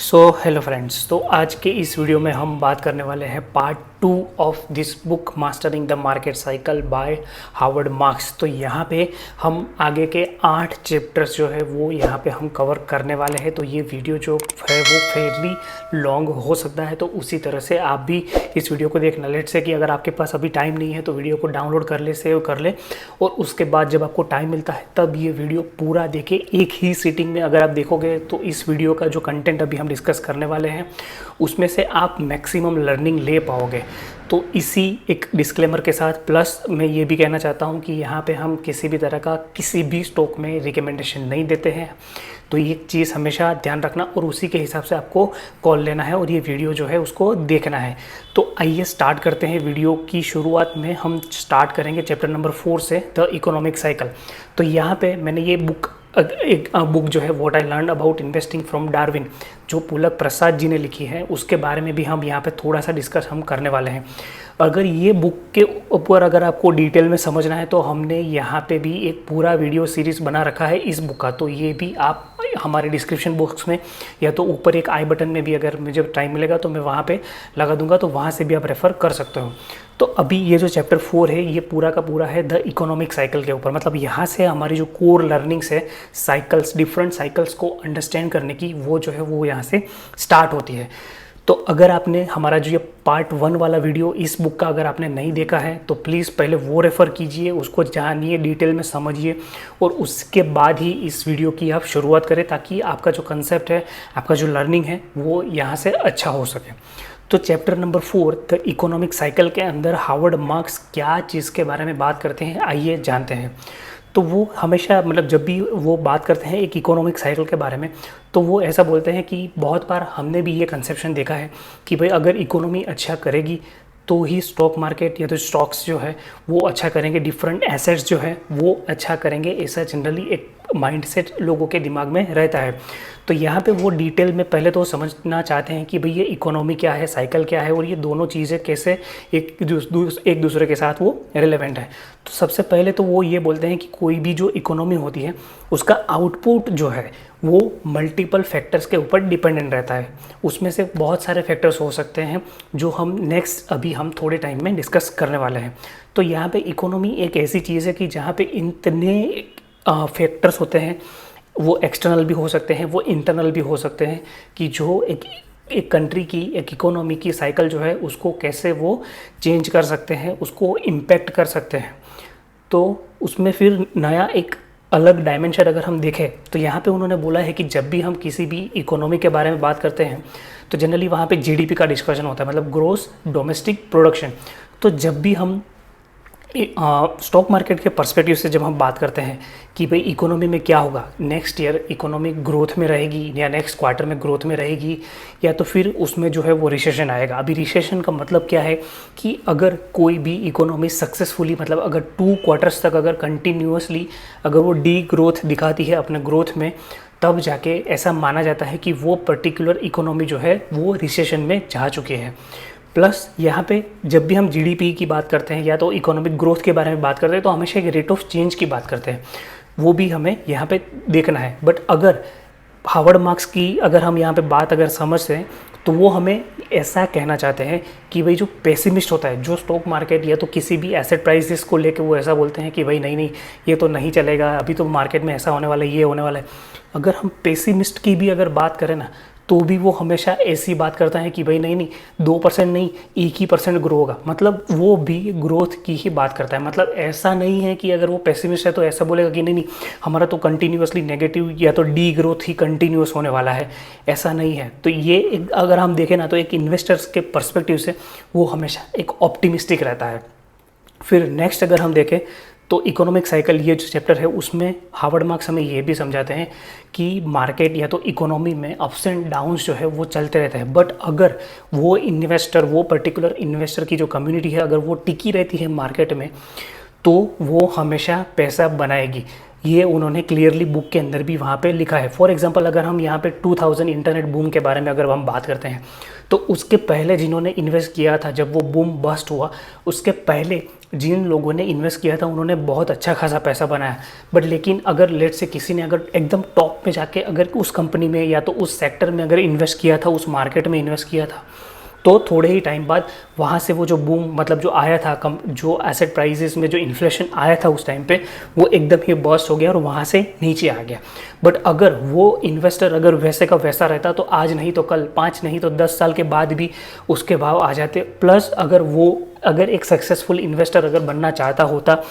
Hello friends. तो आज के इस वीडियो में हम बात करने वाले हैं part 2 of this book mastering the market cycle bye Harvard marks. तो यहाँ पे हम आगे के 8 चैप्टर्स जो है वो यहाँ पे हम कवर करने वाले हैं। तो ये वीडियो जो है वो फेयरली लॉन्ग हो सकता है, तो उसी तरह से आप भी इस वीडियो को देखना। लेट से कि अगर आपके पास अभी टाइम नहीं है तो वीडियो को डाउनलोड कर ले, सेव कर ले, और उसके बाद जब आपको टाइम मिलता है तब ये वीडियो पूरा देखें एक ही सीटिंग में। अगर आप देखोगे तो इस वीडियो का जो कंटेंट अभी हम डिस्कस करने वाले हैं उसमें से आप मैक्सिमम लर्निंग ले पाओगे। तो इसी एक डिस्क्लेमर के साथ प्लस मैं ये भी कहना चाहता हूँ कि यहाँ पे हम किसी भी तरह का किसी भी स्टॉक में रिकमेंडेशन नहीं देते हैं। तो ये चीज़ हमेशा ध्यान रखना और उसी के हिसाब से आपको कॉल लेना है और ये वीडियो जो है उसको देखना है। तो आइए स्टार्ट करते हैं। वीडियो की शुरुआत में हम स्टार्ट करेंगे चैप्टर नंबर 4 से, द इकोनॉमिक साइकिल। तो यहाँ पे मैंने ये एक बुक जो है what I learn about investing from Darwin, जो पुलक प्रसाद जी ने लिखी है, उसके बारे में भी हम यहाँ पे थोड़ा सा डिस्कस हम करने वाले हैं। अगर ये बुक के ऊपर अगर आपको डिटेल में समझना है तो हमने यहाँ पे भी एक पूरा वीडियो सीरीज़ बना रखा है इस बुक का। तो ये भी आप हमारे डिस्क्रिप्शन बॉक्स में या तो ऊपर एक आई बटन में भी अगर मुझे टाइम मिलेगा तो मैं वहाँ पे लगा दूंगा, तो वहाँ से भी आप रेफ़र कर सकते हो। तो अभी ये जो चैप्टर 4 है ये पूरा का पूरा है द इकोनॉमिक साइकिल के ऊपर। मतलब यहाँ से हमारी जो कोर लर्निंग्स है साइकिल्स, डिफरेंट साइकिल्स को अंडरस्टैंड करने की, वो जो है वो यहाँ से स्टार्ट होती है। तो अगर आपने हमारा जो ये पार्ट 1 वाला वीडियो इस बुक का अगर आपने नहीं देखा है तो प्लीज़ पहले वो रेफ़र कीजिए, उसको जानिए, डिटेल में समझिए, और उसके बाद ही इस वीडियो की आप शुरुआत करें, ताकि आपका जो कंसेप्ट है, आपका जो लर्निंग है वो यहाँ से अच्छा हो सके। तो chapter number 4 the economic cycle के अंदर हार्वर्ड मार्क्स क्या चीज़ के बारे में बात करते हैं, आइए जानते हैं। तो वो हमेशा मतलब जब भी वो बात करते हैं एक इकोनॉमिक साइकिल के बारे में, तो वो ऐसा बोलते हैं कि बहुत बार हमने भी ये कंसेप्शन देखा है कि भाई अगर इकोनॉमी अच्छा करेगी तो ही स्टॉक मार्केट या तो स्टॉक्स जो है वो अच्छा करेंगे, डिफरेंट एसेट्स जो है वो अच्छा करेंगे। ऐसा जनरली एक माइंडसेट लोगों के दिमाग में रहता है। तो यहाँ पे वो डिटेल में पहले तो समझना चाहते हैं कि भाई ये इकोनॉमी क्या है, साइकिल क्या है, और ये दोनों चीज़ें कैसे एक दूसरे के साथ वो रिलेवेंट है। तो सबसे पहले तो वो ये बोलते हैं कि कोई भी जो इकोनॉमी होती है उसका आउटपुट जो है वो मल्टीपल फैक्टर्स के ऊपर डिपेंडेंट रहता है। उसमें से बहुत सारे फैक्टर्स हो सकते हैं जो हम नेक्स्ट अभी हम थोड़े टाइम में डिस्कस करने वाले हैं। तो यहाँ पे इकोनॉमी एक ऐसी चीज़ है कि जहाँ पे इतने फैक्टर्स होते हैं, वो एक्सटर्नल भी हो सकते हैं, वो इंटरनल भी हो सकते हैं, कि जो एक कंट्री की, एक इकोनॉमी की साइकिल जो है उसको कैसे वो चेंज कर सकते हैं, उसको इम्पैक्ट कर सकते हैं। तो उसमें फिर नया एक अलग डायमेंशन अगर हम देखें तो यहाँ पे उन्होंने बोला है कि जब भी हम किसी भी इकोनॉमी के बारे में बात करते हैं तो जनरली वहाँ पे जीडीपी का डिस्कशन होता है, मतलब ग्रोस डोमेस्टिक प्रोडक्शन। तो जब भी हम स्टॉक मार्केट के पर्सपेक्टिव से जब हम बात करते हैं कि भाई इकोनॉमी में क्या होगा, नेक्स्ट ईयर इकोनॉमी ग्रोथ में रहेगी या नेक्स्ट क्वार्टर में ग्रोथ में रहेगी, या तो फिर उसमें जो है वो रिसेशन आएगा। अभी रिसेशन का मतलब क्या है कि अगर कोई भी इकोनॉमी सक्सेसफुली, मतलब अगर 2 क्वार्टर्स तक अगर कंटिन्यूसली अगर वो डी ग्रोथ दिखाती है अपने ग्रोथ में, तब जाके ऐसा माना जाता है कि वो पर्टिकुलर इकोनॉमी जो है वो रिसेशन में जा चुकी है। प्लस यहाँ पे जब भी हम जीडीपी की बात करते हैं या तो इकोनॉमिक ग्रोथ के बारे में बात करते हैं तो हमेशा एक रेट ऑफ चेंज की बात करते हैं, वो भी हमें यहाँ पे देखना है। बट अगर हार्वर्ड मार्क्स की अगर हम यहाँ पे बात अगर समझते हैं तो वो हमें ऐसा कहना चाहते हैं कि भाई जो पेसिमिस्ट होता है, जो स्टॉक मार्केट या तो किसी भी एसेट प्राइसेस को लेके वो ऐसा बोलते हैं कि भाई नहीं नहीं ये तो नहीं चलेगा, अभी तो मार्केट में ऐसा होने वाला है, ये होने वाला है। अगर हम पेसिमिस्ट की भी अगर बात करें ना तो भी वो हमेशा ऐसी बात करता है कि भाई नहीं नहीं 2% नहीं 1% ग्रो होगा, मतलब वो भी ग्रोथ की ही बात करता है। मतलब ऐसा नहीं है कि अगर वो पेसिमिस्ट है तो ऐसा बोलेगा कि नहीं नहीं हमारा तो कंटिन्यूसली नेगेटिव या तो डी ग्रोथ ही कंटिन्यूस होने वाला है, ऐसा नहीं है। तो ये अगर हम देखें ना तो एक इन्वेस्टर्स के पर्सपेक्टिव से वो हमेशा एक ऑप्टिमिस्टिक रहता है। फिर नेक्स्ट अगर हम देखें तो इकोनॉमिक साइकिल ये जो चैप्टर है उसमें हार्वर्ड मार्क्स हमें ये भी समझाते हैं कि मार्केट या तो इकोनॉमी में अप्स एंड डाउन्स जो है वो चलते रहते हैं। बट अगर वो इन्वेस्टर, वो पर्टिकुलर इन्वेस्टर की जो कम्युनिटी है अगर वो टिकी रहती है मार्केट में तो वो हमेशा पैसा बनाएगी। ये उन्होंने क्लियरली बुक के अंदर भी वहाँ पे लिखा है। फॉर एग्जांपल अगर हम यहाँ पे 2000 इंटरनेट बूम के बारे में अगर हम बात करते हैं तो उसके पहले जिन्होंने इन्वेस्ट किया था, जब वो बूम बस्ट हुआ उसके पहले जिन लोगों ने इन्वेस्ट किया था उन्होंने बहुत अच्छा खासा पैसा बनाया। बट लेकिन अगर लेट से किसी ने अगर एकदम टॉप में जाके अगर उस कंपनी में या तो उस सेक्टर में अगर इन्वेस्ट किया था, उस मार्केट में इन्वेस्ट किया था, तो थोड़े ही टाइम बाद वहाँ से वो जो बूम मतलब जो आया था, जो एसेट प्राइसेस में जो इन्फ्लेशन आया था उस टाइम पे, वो एकदम ही बर्स्ट हो गया और वहाँ से नीचे आ गया। बट अगर वो इन्वेस्टर अगर वैसे का वैसा रहता तो आज नहीं तो कल, 5 नहीं तो 10 साल के बाद भी उसके भाव आ जाते। प्लस अगर एक सक्सेसफुल इन्वेस्टर अगर बनना चाहता होता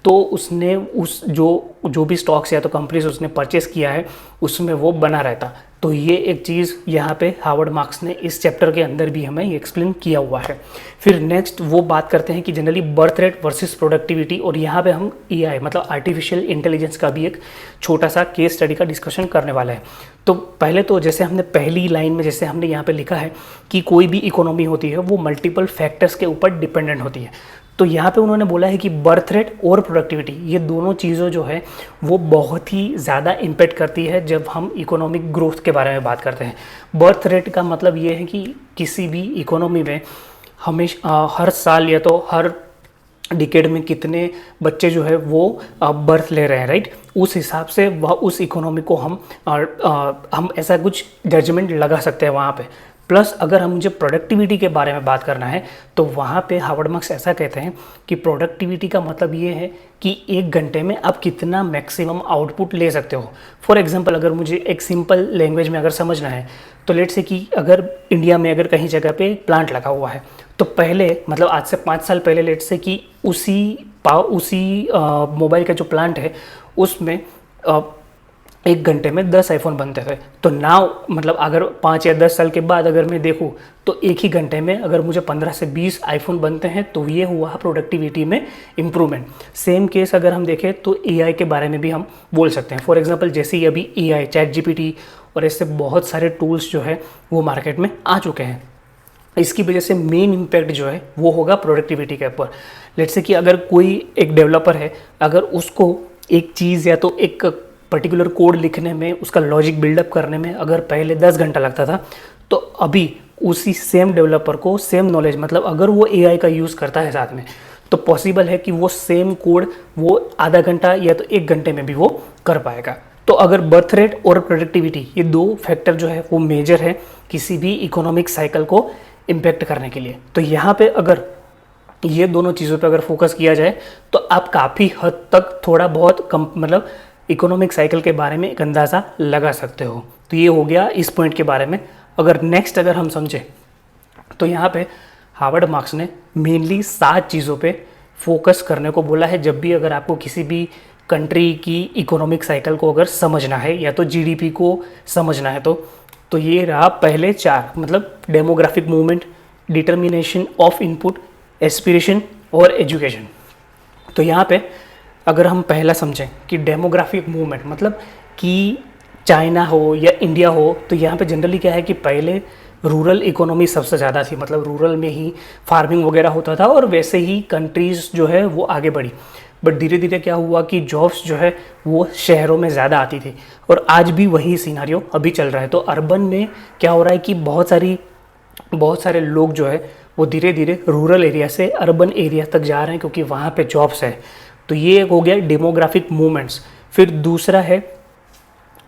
तो उसने उस जो भी स्टॉक्स या तो कंपनीज उसने परचेस किया है उसमें वो बना रहता। तो ये एक चीज़ यहाँ पे हार्वर्ड मार्क्स ने इस चैप्टर के अंदर भी हमें एक्सप्लेन किया हुआ है। फिर नेक्स्ट वो बात करते हैं कि generally birth rate versus productivity, और यहाँ पे हम एआई मतलब आर्टिफिशियल इंटेलिजेंस का भी एक छोटा सा केस स्टडी का डिस्कशन करने वाला है। तो पहले तो जैसे हमने पहली लाइन में जैसे हमने यहाँ पे लिखा है कि कोई भी इकोनॉमी होती है वो मल्टीपल फैक्टर्स के ऊपर डिपेंडेंट होती है। तो यहाँ पे उन्होंने बोला है कि बर्थ रेट और प्रोडक्टिविटी ये दोनों चीज़ों जो है वो बहुत ही ज़्यादा इम्पेक्ट करती है जब हम इकोनॉमिक ग्रोथ के बारे में बात करते हैं। बर्थ रेट का मतलब ये है कि किसी भी इकोनॉमी में हमेशा हर साल या तो हर डिकेड में कितने बच्चे जो है वो बर्थ ले रहे हैं, राइट। उस हिसाब से वह उस इकोनॉमी को हम ऐसा कुछ जजमेंट लगा सकते हैं वहाँ पे। प्लस अगर हम मुझे प्रोडक्टिविटी के बारे में बात करना है तो वहाँ पे हार्वर्ड मार्क्स ऐसा कहते हैं कि प्रोडक्टिविटी का मतलब ये है कि 1 घंटे में आप कितना मैक्सिमम आउटपुट ले सकते हो। फॉर एग्जांपल अगर मुझे एक सिंपल लैंग्वेज में अगर समझना है तो लेट्स से कि अगर इंडिया में अगर कहीं जगह पे प्लांट लगा हुआ है तो पहले मतलब आज से 5 साल पहले लेट्स से कि उसी मोबाइल का जो प्लांट है उसमें 1 घंटे में 10 आईफोन बनते थे। तो नाउ मतलब अगर 5 या 10 साल के बाद अगर मैं देखूँ तो एक ही घंटे में अगर मुझे 15 से 20 आईफोन बनते हैं तो ये हुआ प्रोडक्टिविटी में इम्प्रूवमेंट। सेम केस अगर हम देखें तो एआई के बारे में भी हम बोल सकते हैं। फॉर एग्जांपल जैसे ही अभी एआई, चैट जीपीटी और ऐसे बहुत सारे टूल्स जो है वो मार्केट में आ चुके हैं, इसकी वजह से मेन इम्पैक्ट जो है वो होगा प्रोडक्टिविटी के ऊपर। लेट्स से कि अगर कोई एक डेवलपर है, अगर उसको एक चीज़ या तो एक पर्टिकुलर कोड लिखने में, उसका लॉजिक बिल्डअप करने में अगर पहले 10 घंटा लगता था तो अभी उसी सेम डेवलपर को सेम नॉलेज मतलब अगर वो एआई का यूज़ करता है साथ में तो पॉसिबल है कि वो सेम कोड वो आधा घंटा या तो 1 घंटे में भी वो कर पाएगा। तो अगर बर्थ रेट और प्रोडक्टिविटी ये 2 फैक्टर जो है वो मेजर है किसी भी इकोनॉमिक साइकिल को इम्पेक्ट करने के लिए। तो यहाँ पे अगर ये दोनों चीज़ों पे अगर फोकस किया जाए तो आप काफ़ी हद तक थोड़ा बहुत कम मतलब इकोनॉमिक साइकिल के बारे में एक अंदाज़ा लगा सकते हो। तो ये हो गया इस पॉइंट के बारे में। अगर नेक्स्ट अगर हम समझें तो यहाँ पे हार्वर्ड मार्क्स ने मेनली 7 चीज़ों पे फोकस करने को बोला है जब भी अगर आपको किसी भी कंट्री की इकोनॉमिक साइकिल को अगर समझना है या तो जीडीपी को समझना है तो ये रहा पहले 4 मतलब demographic movement, determination of input, aspiration और एजुकेशन। तो यहाँ पे अगर हम पहला समझें कि डेमोग्राफिक मूवमेंट मतलब कि चाइना हो या इंडिया हो तो यहाँ पे जनरली क्या है कि पहले रूरल इकोनॉमी सबसे ज़्यादा थी, मतलब रूरल में ही फार्मिंग वगैरह होता था और वैसे ही कंट्रीज़ जो है वो आगे बढ़ी। बट धीरे धीरे क्या हुआ कि जॉब्स जो है वो शहरों में ज़्यादा आती थी और आज भी वही सिनारियो अभी चल रहा है। तो अर्बन में क्या हो रहा है कि बहुत सारे लोग जो है वो धीरे धीरे रूरल एरिया से अर्बन एरिया तक जा रहे हैं क्योंकि वहाँ पे जॉब्स है। तो ये हो गया डेमोग्राफिक मूवमेंट्स। फिर दूसरा है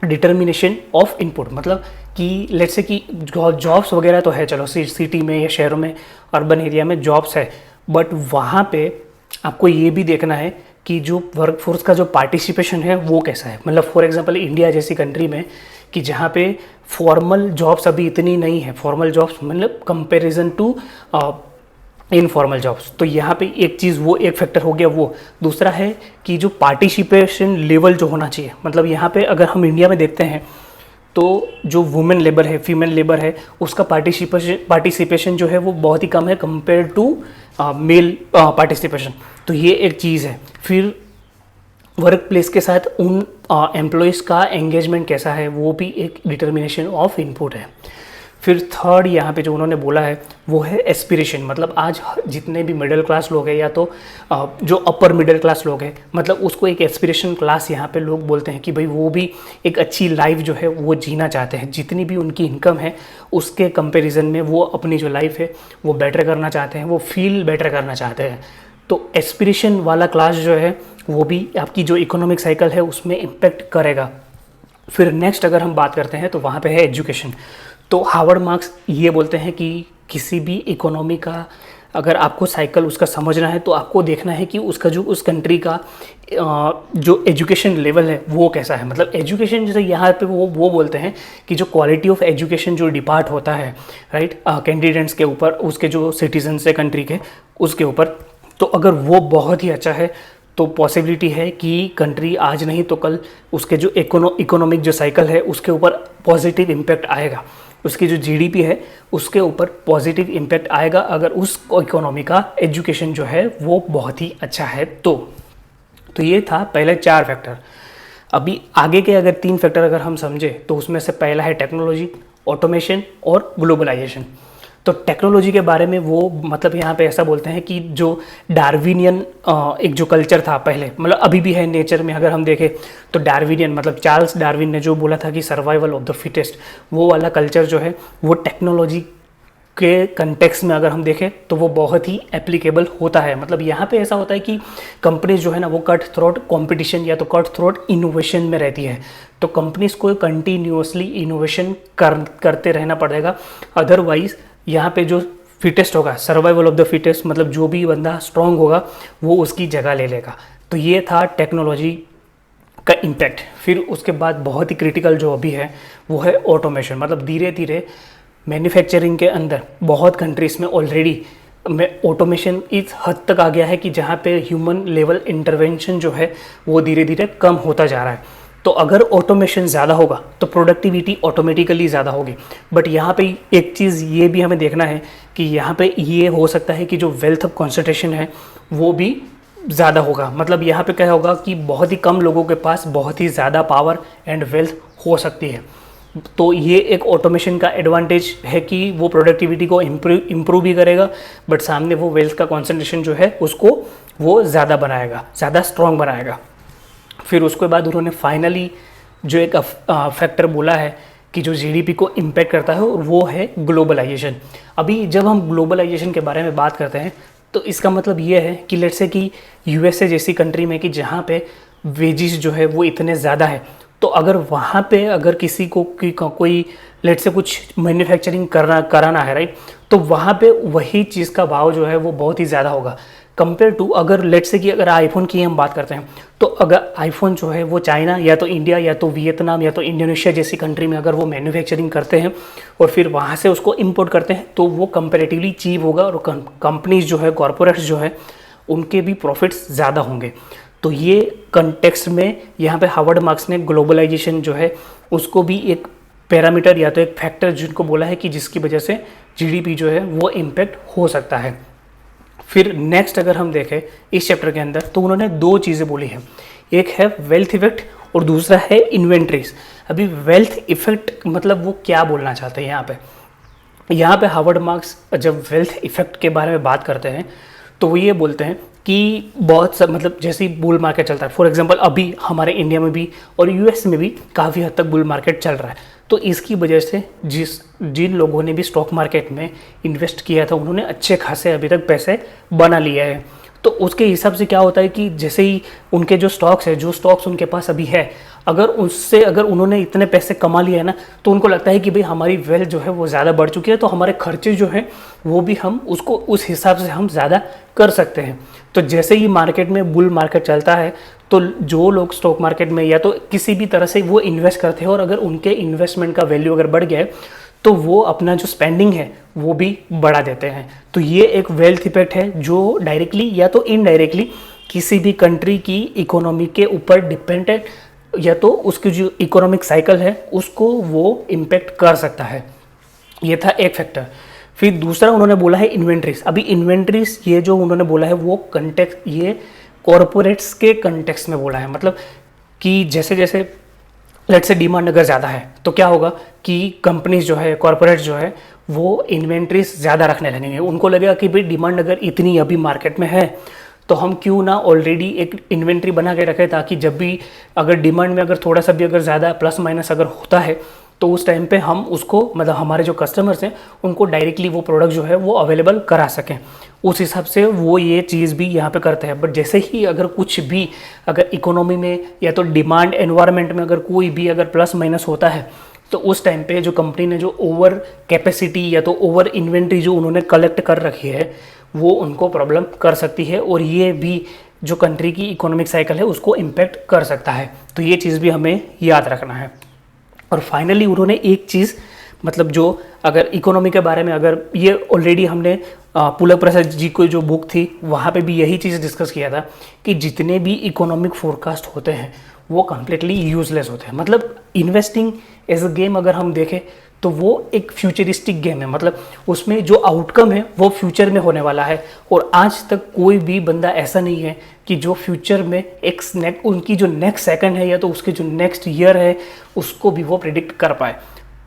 डिटर्मिनेशन ऑफ इनपुट, मतलब कि लेट्स से कि जॉब्स वगैरह तो है, चलो सिटी में या शहरों में अर्बन एरिया में जॉब्स है, बट वहाँ पे आपको ये भी देखना है कि जो वर्कफोर्स का जो पार्टिसिपेशन है वो कैसा है। मतलब फॉर एग्जांपल इंडिया जैसी कंट्री में कि जहाँ पे फॉर्मल जॉब्स अभी इतनी नहीं है, फॉर्मल जॉब्स मतलब कंपैरिजन टू इनफॉर्मल जॉब्स। तो यहाँ पे एक चीज़ वो एक फैक्टर हो गया वो। दूसरा है कि जो पार्टिसिपेशन लेवल जो होना चाहिए, मतलब यहाँ पे अगर हम इंडिया में देखते हैं तो जो वुमेन लेबर है, फीमेल लेबर है, उसका पार्टिसिपेशन जो है वो बहुत ही कम है कंपेयर टू मेल पार्टिसिपेशन। तो ये एक चीज़ है। फिर वर्क प्लेस के साथ उन एम्प्लॉयज़ का एंगेजमेंट कैसा है वो भी एक डिटर्मिनेशन ऑफ इनपुट है। फिर थर्ड यहाँ पे जो उन्होंने बोला है वो है एस्पिरेशन, मतलब आज जितने भी मिडिल क्लास लोग हैं या तो जो अपर मिडिल क्लास लोग हैं, मतलब उसको एक एस्पिरेशन क्लास यहाँ पे लोग बोलते हैं कि भाई वो भी एक अच्छी लाइफ जो है वो जीना चाहते हैं, जितनी भी उनकी इनकम है उसके कंपैरिजन में वो अपनी जो लाइफ है वो बेटर करना चाहते हैं, वो फील बेटर करना चाहते हैं। तो एस्पिरेशन वाला क्लास जो है वो भी आपकी जो इकोनॉमिक साइकिल है उसमें इम्पेक्ट करेगा। फिर नेक्स्ट अगर हम बात करते हैं तो वहाँ पे है एजुकेशन। तो हार्वर्ड मार्क्स ये बोलते हैं कि किसी भी इकोनॉमी का अगर आपको साइकिल उसका समझना है तो आपको देखना है कि उसका जो उस कंट्री का जो एजुकेशन लेवल है वो कैसा है। मतलब एजुकेशन जैसे यहाँ पे वो बोलते हैं कि जो क्वालिटी ऑफ एजुकेशन जो डिपार्ट होता है राइट कैंडिडेट्स के ऊपर, उसके जो सिटीजन्स है कंट्री के उसके ऊपर, तो अगर वो बहुत ही अच्छा है तो पॉसिबिलिटी है कि कंट्री आज नहीं तो कल उसके जो इकोनॉमिक जो साइकिल है उसके ऊपर पॉजिटिव इम्पैक्ट आएगा, उसकी जो जीडीपी है उसके ऊपर पॉजिटिव इम्पैक्ट आएगा अगर उस इकोनॉमी का एजुकेशन जो है वो बहुत ही अच्छा है। तो ये था पहले 4 फैक्टर। अभी आगे के अगर 3 फैक्टर अगर हम समझे तो उसमें से पहला है टेक्नोलॉजी, ऑटोमेशन और ग्लोबलाइजेशन। तो टेक्नोलॉजी के बारे में वो मतलब यहाँ पे ऐसा बोलते हैं कि जो डार्विनियन एक जो कल्चर था पहले, मतलब अभी भी है नेचर में अगर हम देखें तो डार्विनियन मतलब चार्ल्स डार्विन ने जो बोला था कि सर्वाइवल ऑफ द फिटेस्ट, वो वाला कल्चर जो है वो टेक्नोलॉजी के कंटेक्स्ट में अगर हम देखें तो वो बहुत ही एप्लीकेबल होता है। मतलब यहाँ पे ऐसा होता है कि कंपनीज जो है ना वो कट थ्रोट कंपटीशन या तो कट थ्रोट इनोवेशन में रहती है, तो कंपनीज को कंटिन्यूअसली इनोवेशन करते रहना पड़ेगा, अदरवाइज यहाँ पे जो फिटेस्ट होगा, सर्वाइवल ऑफ द फिटेस्ट, मतलब जो भी बंदा स्ट्रांग होगा वो उसकी जगह ले लेगा। तो ये था टेक्नोलॉजी का इम्पैक्ट। फिर उसके बाद बहुत ही क्रिटिकल जो अभी है वो है ऑटोमेशन। मतलब धीरे धीरे मैन्युफैक्चरिंग के अंदर बहुत कंट्रीज़ में ऑलरेडी ऑटोमेशन इस हद तक आ गया है कि जहाँ पे ह्यूमन लेवल इंटरवेंशन जो है वो धीरे धीरे कम होता जा रहा है। तो अगर ऑटोमेशन ज़्यादा होगा तो प्रोडक्टिविटी ऑटोमेटिकली ज़्यादा होगी। बट यहाँ पे एक चीज़ ये भी हमें देखना है कि यहाँ पे ये हो सकता है कि जो वेल्थ ऑफ कॉन्सेंट्रेशन है वो भी ज़्यादा होगा। मतलब यहाँ पे क्या होगा कि बहुत ही कम लोगों के पास बहुत ही ज़्यादा पावर एंड वेल्थ हो सकती है। तो ये एक ऑटोमेशन का एडवांटेज है कि वो प्रोडक्टिविटी को इम्प्रूव भी करेगा, बट सामने वो वेल्थ का कॉन्सेंट्रेशन जो है उसको वो ज़्यादा बनाएगा, ज़्यादा स्ट्रॉन्ग बनाएगा। फिर उसके बाद उन्होंने फाइनली जो एक फैक्टर बोला है कि जो जीडीपी को इम्पैक्ट करता है वो है ग्लोबलाइजेशन। अभी जब हम ग्लोबलाइजेशन के बारे में बात करते हैं तो इसका मतलब ये है कि लेट्स से कि यूएसए जैसी कंट्री में कि जहाँ पे वेजिस जो है वो इतने ज़्यादा है, तो अगर वहाँ पे अगर किसी को कोई लेट्स से कुछ मैन्युफैक्चरिंग कराना है राइट, तो वहाँ पे वही चीज़ का भाव जो है वो बहुत ही ज़्यादा होगा कंपेयर टू अगर लेट्स से कि अगर आईफोन की हम बात करते हैं तो अगर आईफोन जो है वो चाइना या तो इंडिया या तो वियतनाम या तो इंडोनेशिया जैसी कंट्री में अगर वो मैन्युफैक्चरिंग करते हैं और फिर वहाँ से उसको इंपोर्ट करते हैं तो वो कंपेरेटिवली चीप होगा और कंपनीज जो है, कॉरपोरेट्स जो है, उनके भी प्रॉफिट्स ज़्यादा होंगे। तो ये कंटेक्स्ट में यहाँ पे हार्वर्ड मार्क्स ने ग्लोबलाइजेशन जो है उसको भी एक पैरामीटर या तो एक फैक्टर जिनको बोला है कि जिसकी वजह से जीडीपी जो है वो इम्पैक्ट हो सकता है। फिर नेक्स्ट अगर हम देखें इस चैप्टर के अंदर तो उन्होंने 2 चीज़ें बोली हैं, एक है वेल्थ इफेक्ट और दूसरा है इन्वेंट्रीज। अभी वेल्थ इफेक्ट मतलब वो क्या बोलना चाहते हैं यहाँ पे हार्वर्ड मार्क्स जब वेल्थ इफेक्ट के बारे में बात करते हैं तो वो ये बोलते हैं कि बहुत सब मतलब जैसे ही बुल मार्केट चलता है, फॉर एग्जांपल अभी हमारे इंडिया में भी और यूएस में भी काफ़ी हद तक बुल मार्केट चल रहा है, तो इसकी वजह से जिन लोगों ने भी स्टॉक मार्केट में इन्वेस्ट किया था उन्होंने अच्छे खासे अभी तक पैसे बना लिए हैं। तो उसके हिसाब से क्या होता है कि जैसे ही उनके जो स्टॉक्स है, जो स्टॉक्स उनके पास अभी है, अगर उससे अगर उन्होंने इतने पैसे कमा लिए हैं ना तो उनको लगता है कि भाई हमारी वेल्थ जो है वो ज़्यादा बढ़ चुकी है, तो हमारे खर्चे जो हैं वो भी हम उसको उस हिसाब से हम ज़्यादा कर सकते हैं। तो जैसे ही मार्केट में बुल मार्केट चलता है तो जो लोग स्टॉक मार्केट में या तो किसी भी तरह से वो इन्वेस्ट करते हैं और अगर उनके इन्वेस्टमेंट का वैल्यू अगर बढ़ गया है तो वो अपना जो स्पेंडिंग है वो भी बढ़ा देते हैं। तो ये एक वेल्थ इफेक्ट है जो डायरेक्टली या तो इनडायरेक्टली किसी भी कंट्री की इकोनॉमी के ऊपर डिपेंडेंट या तो उसकी जो इकोनॉमिक साइकिल है उसको वो इम्पेक्ट कर सकता है। ये था एक फैक्टर। फिर दूसरा उन्होंने बोला है इन्वेंट्रीज। अभी इन्वेंट्रीज ये जो उन्होंने बोला है वो कंटेक्स्ट ये कॉरपोरेट्स के कंटेक्स्ट में बोला है, मतलब कि जैसे जैसे लेट्स से डिमांड अगर ज़्यादा है तो क्या होगा कि कंपनीज जो है, कॉर्पोरेट जो है, वो इन्वेंट्रीज ज़्यादा रखने लगेंगे। उनको लगेगा कि भाई डिमांड अगर इतनी अभी मार्केट में है तो हम क्यों ना ऑलरेडी एक इन्वेंट्री बना के रखें, ताकि जब भी अगर डिमांड में अगर थोड़ा सा भी अगर ज़्यादा प्लस माइनस अगर होता है तो उस टाइम पे हम उसको, मतलब हमारे जो कस्टमर्स हैं उनको डायरेक्टली वो प्रोडक्ट जो है वो अवेलेबल करा सकें। उस हिसाब से वो ये चीज़ भी यहाँ पे करते हैं। बट जैसे ही अगर कुछ भी अगर इकोनॉमी में या तो डिमांड एनवायरनमेंट में अगर कोई भी अगर प्लस माइनस होता है तो उस टाइम पे जो कंपनी ने जो ओवर कैपेसिटी या तो ओवर इन्वेंट्री जो उन्होंने कलेक्ट कर रखी है वो उनको प्रॉब्लम कर सकती है, और ये भी जो कंट्री की इकोनॉमिक साइकिल है उसको इम्पेक्ट कर सकता है। तो ये चीज़ भी हमें याद रखना है। और फाइनली उन्होंने एक चीज़, मतलब जो अगर इकोनॉमी के बारे में, अगर ये ऑलरेडी हमने पुलक प्रसाद जी को जो बुक थी वहाँ पे भी यही चीज़ डिस्कस किया था कि जितने भी इकोनॉमिक फोरकास्ट होते हैं वो कम्प्लीटली यूजलेस होते हैं। मतलब इन्वेस्टिंग एज अ गेम अगर हम देखें तो वो एक फ्यूचरिस्टिक गेम है, मतलब उसमें जो आउटकम है वो फ्यूचर में होने वाला है। और आज तक कोई भी बंदा ऐसा नहीं है कि जो फ्यूचर में उनकी जो नेक्स्ट सेकंड है या तो उसके जो नेक्स्ट ईयर है उसको भी वो प्रिडिक्ट कर पाए।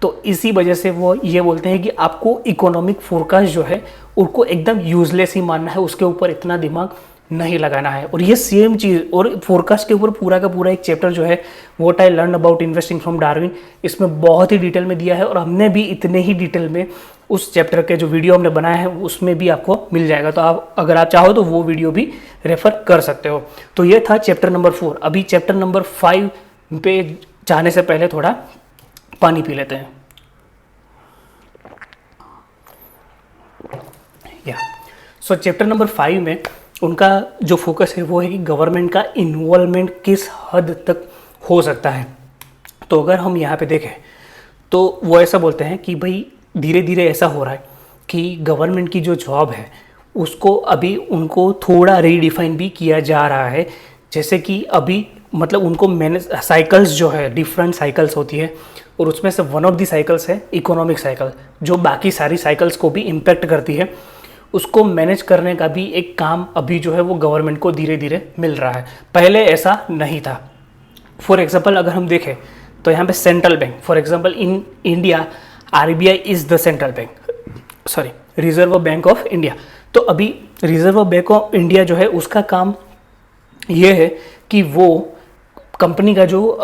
तो इसी वजह से वो ये बोलते हैं कि आपको इकोनॉमिक फोरकास्ट जो है उनको एकदम यूजलेस ही मानना है, उसके ऊपर इतना दिमाग नहीं लगाना है। और ये सेम चीज़, और फोरकास्ट के ऊपर पूरा का पूरा एक चैप्टर जो है what I learn about investing from Darwin, इसमें बहुत ही डिटेल में दिया है। और हमने भी इतने ही डिटेल में उस चैप्टर के जो वीडियो हमने बनाया है उसमें भी आपको मिल जाएगा। तो आप अगर आप चाहो तो वो वीडियो भी रेफर कर सकते हो। तो ये था चैप्टर नंबर 4। अभी चैप्टर नंबर 5 पे जाने से पहले थोड़ा पानी पी लेते हैं। सो चैप्टर नंबर 5 में उनका जो फोकस है वो है कि गवर्नमेंट का इन्वॉल्वमेंट किस हद तक हो सकता है। तो अगर हम यहाँ पे देखें तो वो ऐसा बोलते हैं कि भाई धीरे धीरे ऐसा हो रहा है कि गवर्नमेंट की जो जॉब है उसको अभी उनको थोड़ा रीडिफाइन भी किया जा रहा है। जैसे कि अभी मतलब उनको मैनेज साइकिल्स जो है, डिफरेंट साइकिल्स होती है, और उसमें से वन ऑफ दी साइकिल्स है इकोनॉमिक साइकिल, जो बाकी सारी साइकिल्स को भी इम्पेक्ट करती है। उसको मैनेज करने का भी एक काम अभी जो है वो गवर्नमेंट को धीरे धीरे मिल रहा है, पहले ऐसा नहीं था। फॉर एग्जांपल अगर हम देखें तो यहाँ पे central bank, for example in India RBI is the central bank, sorry reserve bank of India. तो अभी रिजर्व बैंक ऑफ इंडिया जो है उसका काम ये है कि वो कंपनी का जो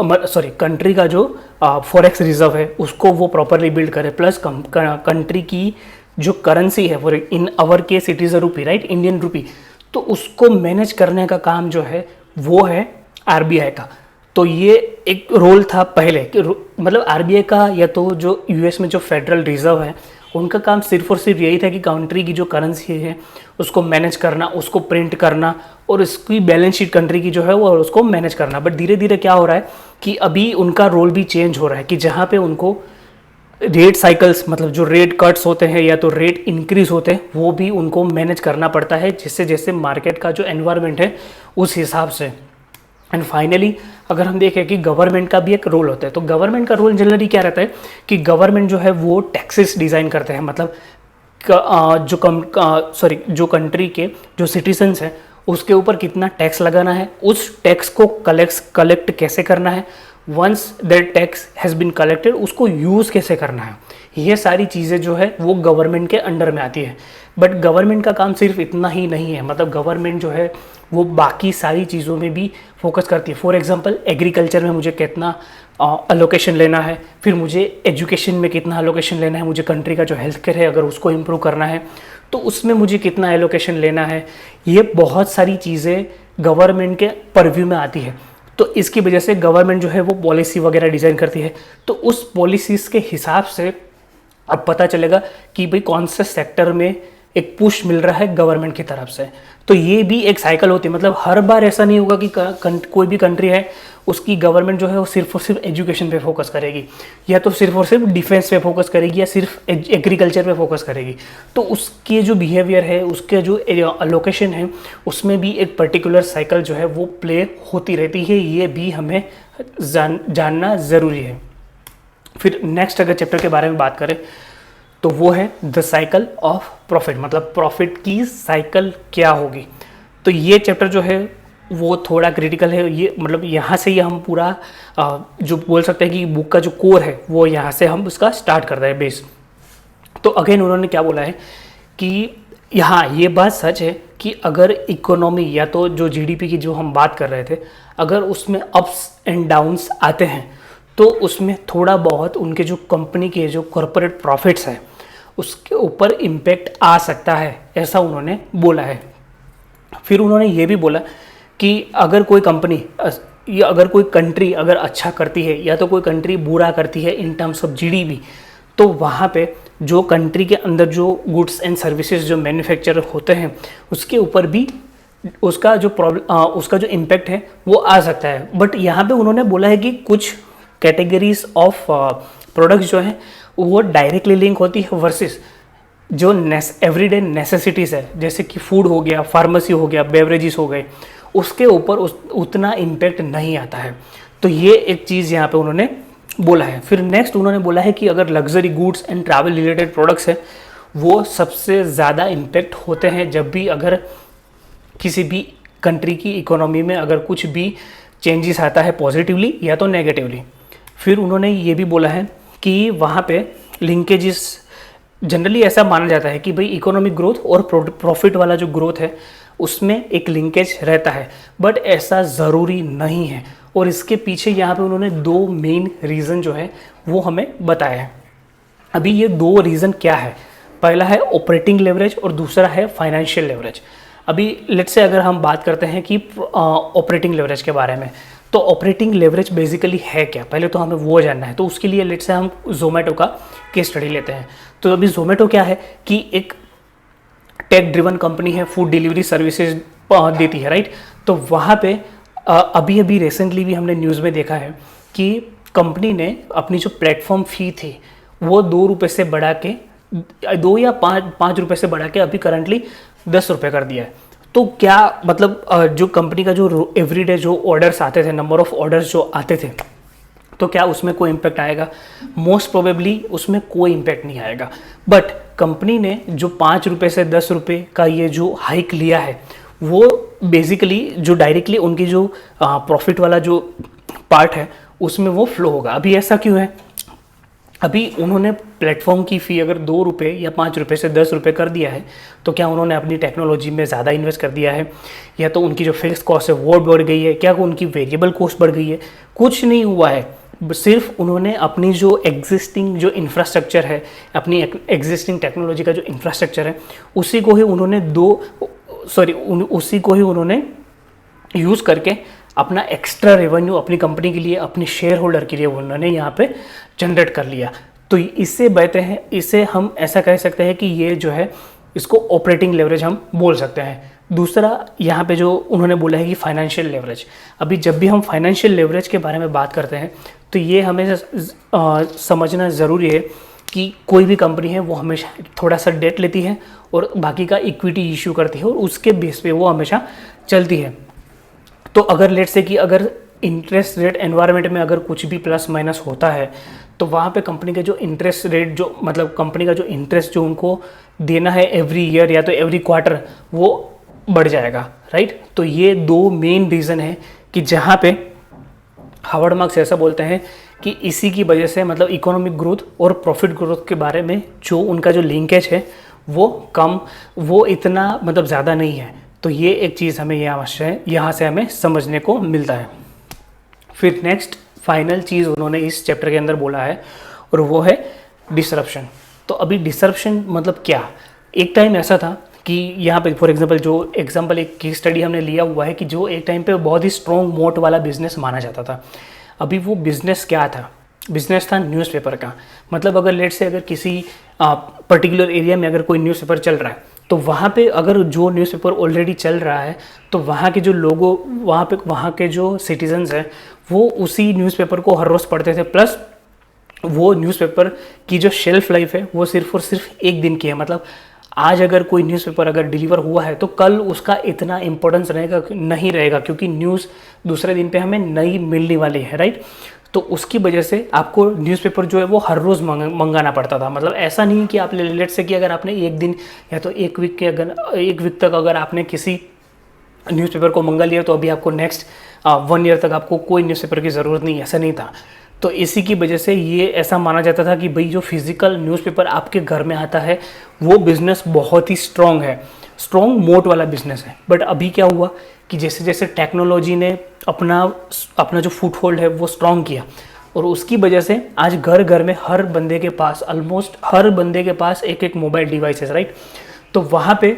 कंट्री का जो फॉरेक्स रिजर्व है उसको वो प्रॉपरली बिल्ड करे, प्लस कंट्री की जो करेंसी है, for in our case it is a रूपी, राइट, इंडियन रूपी, तो उसको मैनेज करने का काम जो है वो है आरबीआई का। तो ये एक रोल था पहले कि मतलब आरबीआई का या तो जो यूएस में जो फेडरल रिजर्व है उनका काम सिर्फ और सिर्फ यही था कि कंट्री की जो करेंसी है उसको मैनेज करना, उसको प्रिंट करना और इसकी बैलेंस शीट कंट्री की जो है वो उसको मैनेज करना। बट धीरे धीरे क्या हो रहा है कि अभी उनका रोल भी चेंज हो रहा है कि जहाँ पे उनको रेट साइकिल्स, मतलब जो रेट कट्स होते हैं या तो रेट इंक्रीज होते हैं, वो भी उनको मैनेज करना पड़ता है जैसे जैसे मार्केट का जो एनवायरनमेंट है उस हिसाब से। एंड फाइनली अगर हम देखें कि गवर्नमेंट का भी एक रोल होता है, तो गवर्नमेंट का रोल जनरली क्या रहता है कि गवर्नमेंट जो है वो टैक्सेस डिज़ाइन करते हैं, मतलब जो कंट्री के जो सिटीजन्स हैं उसके ऊपर कितना टैक्स लगाना है, उस टैक्स को कलेक्ट कैसे करना है, once that tax has been collected उसको यूज़ कैसे करना है, ये सारी चीज़ें जो है वो गवर्नमेंट के अंडर में आती है। बट गवर्नमेंट का काम सिर्फ इतना ही नहीं है, मतलब गवर्नमेंट जो है वो बाकी सारी चीज़ों में भी फोकस करती है। फॉर एग्जांपल एग्रीकल्चर में मुझे कितना अलोकेशन लेना है, फिर मुझे एजुकेशन में कितना अलोकेशन लेना है, मुझे कंट्री का जो हेल्थ केयर है अगर उसको इम्प्रूव करना है तो उसमें मुझे कितना एलोकेशन लेना है, ये बहुत सारी चीज़ें गवर्नमेंट के परव्यू में आती है। तो इसकी वजह से गवर्नमेंट जो है वो पॉलिसी वगैरह डिज़ाइन करती है, तो उस पॉलिसीज़ के हिसाब से अब पता चलेगा कि भाई कौन से सेक्टर में एक पुश मिल रहा है गवर्नमेंट की तरफ से। तो ये भी एक साइकिल होती है, मतलब हर बार ऐसा नहीं होगा कि कोई भी कंट्री है उसकी गवर्नमेंट जो है वो सिर्फ और सिर्फ एजुकेशन पे फोकस करेगी, या तो सिर्फ और सिर्फ डिफेंस पे फोकस करेगी, या सिर्फ एग्रीकल्चर पे फोकस करेगी। तो उसके जो बिहेवियर है, उसके जो अलोकेशन है, उसमें भी एक पर्टिकुलर साइकिल जो है वो प्ले होती रहती है, ये भी हमें जानना ज़रूरी है। फिर नेक्स्ट अगर चैप्टर के बारे में बात करें तो वो है द साइकिल ऑफ प्रॉफिट, मतलब प्रॉफिट की साइकिल क्या होगी। तो ये चैप्टर जो है वो थोड़ा क्रिटिकल है। ये मतलब यहाँ से ही हम पूरा जो बोल सकते हैं कि बुक का जो कोर है वो यहाँ से हम उसका स्टार्ट करते हैं बेस। तो अगेन उन्होंने क्या बोला है कि यहाँ ये बात सच है कि अगर इकोनॉमी या तो जो जीडीपी की जो हम बात कर रहे थे, अगर उसमें अप्स एंड डाउन्स आते हैं तो उसमें थोड़ा बहुत उनके जो कंपनी के जो कॉरपोरेट प्रॉफिट्स हैं उसके ऊपर इम्पेक्ट आ सकता है, ऐसा उन्होंने बोला है। फिर उन्होंने ये भी बोला कि अगर कोई कंपनी या अगर कोई कंट्री अगर अच्छा करती है या तो कोई कंट्री बुरा करती है इन टर्म्स ऑफ जीडीपी, तो वहाँ पे जो कंट्री के अंदर जो गुड्स एंड सर्विसेज जो मैन्युफैक्चर होते हैं उसके ऊपर भी उसका जो उसका जो इम्पैक्ट है वो आ सकता है। बट यहाँ पे उन्होंने बोला है कि कुछ कैटेगरीज ऑफ प्रोडक्ट्स जो हैं वो डायरेक्टली लिंक होती है वर्सेस जो एवरीडे नेसेसिटीज़ है, जैसे कि फूड हो गया, फार्मेसी हो गया, बेवरेजेस हो गए, उसके ऊपर उतना इम्पैक्ट नहीं आता है। तो ये एक चीज़ यहाँ पे उन्होंने बोला है। फिर नेक्स्ट उन्होंने बोला है कि अगर luxury goods and travel related products हैं वो सबसे ज़्यादा इम्पैक्ट होते हैं जब भी अगर किसी भी कंट्री की इकोनॉमी में अगर कुछ भी चेंजेस आता है पॉजिटिवली या तो नेगेटिवली। फिर उन्होंने ये भी बोला है कि वहाँ पे लिंकेजेस जनरली ऐसा माना जाता है कि भाई इकोनॉमिक ग्रोथ और प्रॉफिट वाला जो ग्रोथ है उसमें एक लिंकेज रहता है, बट ऐसा ज़रूरी नहीं है। और इसके पीछे यहाँ पे उन्होंने दो मेन रीज़न जो है वो हमें बताया है। अभी ये दो रीज़न क्या है, पहला है ऑपरेटिंग लेवरेज और दूसरा है फाइनेंशियल लेवरेज। अभी लेट्स से अगर हम बात करते हैं कि ऑपरेटिंग लेवरेज के बारे में, तो ऑपरेटिंग लेवरेज बेसिकली है क्या, पहले तो हमें वो जानना है। तो उसके लिए लेट्स से हम जोमेटो का केस स्टडी लेते हैं। तो अभी जोमेटो क्या है कि एक टेक ड्रिवन कंपनी है, फूड डिलीवरी सर्विसेज देती है, राइट। तो वहाँ पे अभी अभी रिसेंटली भी हमने न्यूज़ में देखा है कि कंपनी ने अपनी जो प्लेटफॉर्म फ़ी थी वो 2 रुपये से बढ़ा के 2 या 5 रुपये से बढ़ा के अभी करंटली 10 रुपये कर दिया है। तो क्या मतलब जो कंपनी का जो एवरीडे जो ऑर्डर्स आते थे, नंबर ऑफ ऑर्डर्स जो आते थे, तो क्या उसमें कोई इम्पैक्ट आएगा? मोस्ट प्रोबेबली उसमें कोई इम्पैक्ट नहीं आएगा। बट कंपनी ने जो 5 रुपये से 10 रुपये का ये जो हाइक लिया है वो बेसिकली जो डायरेक्टली उनकी जो प्रॉफिट वाला जो पार्ट है उसमें वो फ्लो होगा। अभी ऐसा क्यों है? अभी उन्होंने प्लेटफॉर्म की फ़ी अगर 2 रुपये या 5 रुपये से 10 रुपये कर दिया है तो क्या उन्होंने अपनी टेक्नोलॉजी में ज़्यादा इन्वेस्ट कर दिया है, या तो उनकी जो फिक्स कॉस्ट है वो बढ़ गई है, क्या उनकी वेरिएबल कॉस्ट बढ़ गई है? कुछ नहीं हुआ है। सिर्फ उन्होंने अपनी जो एग्जिस्टिंग जो इंफ्रास्ट्रक्चर है, अपनी एग्जिस्टिंग टेक्नोलॉजी का जो इंफ्रास्ट्रक्चर है उसी को ही उन्होंने यूज़ करके अपना एक्स्ट्रा रेवेन्यू अपनी कंपनी के लिए, अपने शेयर होल्डर के लिए उन्होंने यहाँ पे जनरेट कर लिया। तो इससे बहते हैं, इसे हम ऐसा कह सकते हैं कि ये जो है इसको ऑपरेटिंग लेवरेज हम बोल सकते हैं। दूसरा यहाँ पे जो उन्होंने बोला है कि फाइनेंशियल लेवरेज। अभी जब भी हम फाइनेंशियल लेवरेज के बारे में बात करते हैं तो ये हमें समझना ज़रूरी है कि कोई भी कंपनी है वो हमेशा थोड़ा सा डेट लेती है और बाकी का इक्विटी इशू करती है और उसके बेस पे वो हमेशा चलती है। तो अगर लेट्स से कि अगर इंटरेस्ट रेट एनवायरनमेंट में अगर कुछ भी प्लस माइनस होता है तो वहाँ पे कंपनी के जो इंटरेस्ट रेट जो मतलब कंपनी का जो इंटरेस्ट जो उनको देना है एवरी ईयर या तो एवरी क्वार्टर वो बढ़ जाएगा, राइट। तो ये दो मेन रीज़न है कि जहाँ पे हार्वर्ड मार्क्स ऐसा बोलते हैं कि इसी की वजह से मतलब इकोनॉमिक ग्रोथ और प्रॉफिट ग्रोथ के बारे में जो उनका जो लिंकेज है वो इतना मतलब ज़्यादा नहीं है। तो ये एक चीज़ हमें यहाँ से हमें समझने को मिलता है। फिर नेक्स्ट फाइनल चीज़ उन्होंने इस चैप्टर के अंदर बोला है और वो है डिसरप्शन। तो अभी डिसरप्शन मतलब क्या? एक टाइम ऐसा था कि यहाँ पे फॉर एग्जांपल एक केस स्टडी हमने लिया हुआ है कि जो एक टाइम पे बहुत ही स्ट्रॉन्ग मोट वाला बिजनेस माना जाता था। अभी वो बिजनेस क्या था? बिजनेस था न्यूज़पेपर का। मतलब अगर लेट से अगर किसी पर्टिकुलर एरिया में अगर कोई न्यूज़पेपर चल रहा है तो वहाँ पे अगर जो न्यूज़पेपर ऑलरेडी चल रहा है तो वहाँ के जो लोगों वहाँ के जो सिटीजन्स हैं वो उसी न्यूज़पेपर को हर रोज़ पढ़ते थे। प्लस वो न्यूज़पेपर की जो शेल्फ लाइफ है वो सिर्फ और सिर्फ एक दिन की है। मतलब आज अगर कोई न्यूज़पेपर अगर डिलीवर हुआ है तो कल उसका इतना इम्पोर्टेंस नहीं रहेगा क्योंकि न्यूज़ दूसरे दिन पे हमें नई मिलने वाली है, राइट। तो उसकी वजह से आपको न्यूज़पेपर जो है वो हर रोज़ मंगाना पड़ता था। मतलब ऐसा नहीं कि आप लेट से कि अगर आपने एक दिन या तो एक वीक तक अगर आपने किसी न्यूज़पेपर को मंगा लिया तो अभी आपको नेक्स्ट 1 ईयर तक आपको कोई न्यूज़पेपर की ज़रूरत नहीं है, ऐसा नहीं था। तो इसी की वजह से ये ऐसा माना जाता था कि भाई जो फिज़िकल न्यूज़पेपर आपके घर में आता है वो बिज़नेस बहुत ही स्ट्रॉन्ग है, स्ट्रॉन्ग मोट वाला बिज़नेस है। बट अभी क्या हुआ कि जैसे जैसे टेक्नोलॉजी ने अपना जो फुटहोल्ड है वो स्ट्रॉन्ग किया, और उसकी वजह से आज घर घर में हर बंदे के पास, ऑलमोस्ट हर बंदे के पास एक एक मोबाइल डिवाइस है, राइट। तो वहाँ पे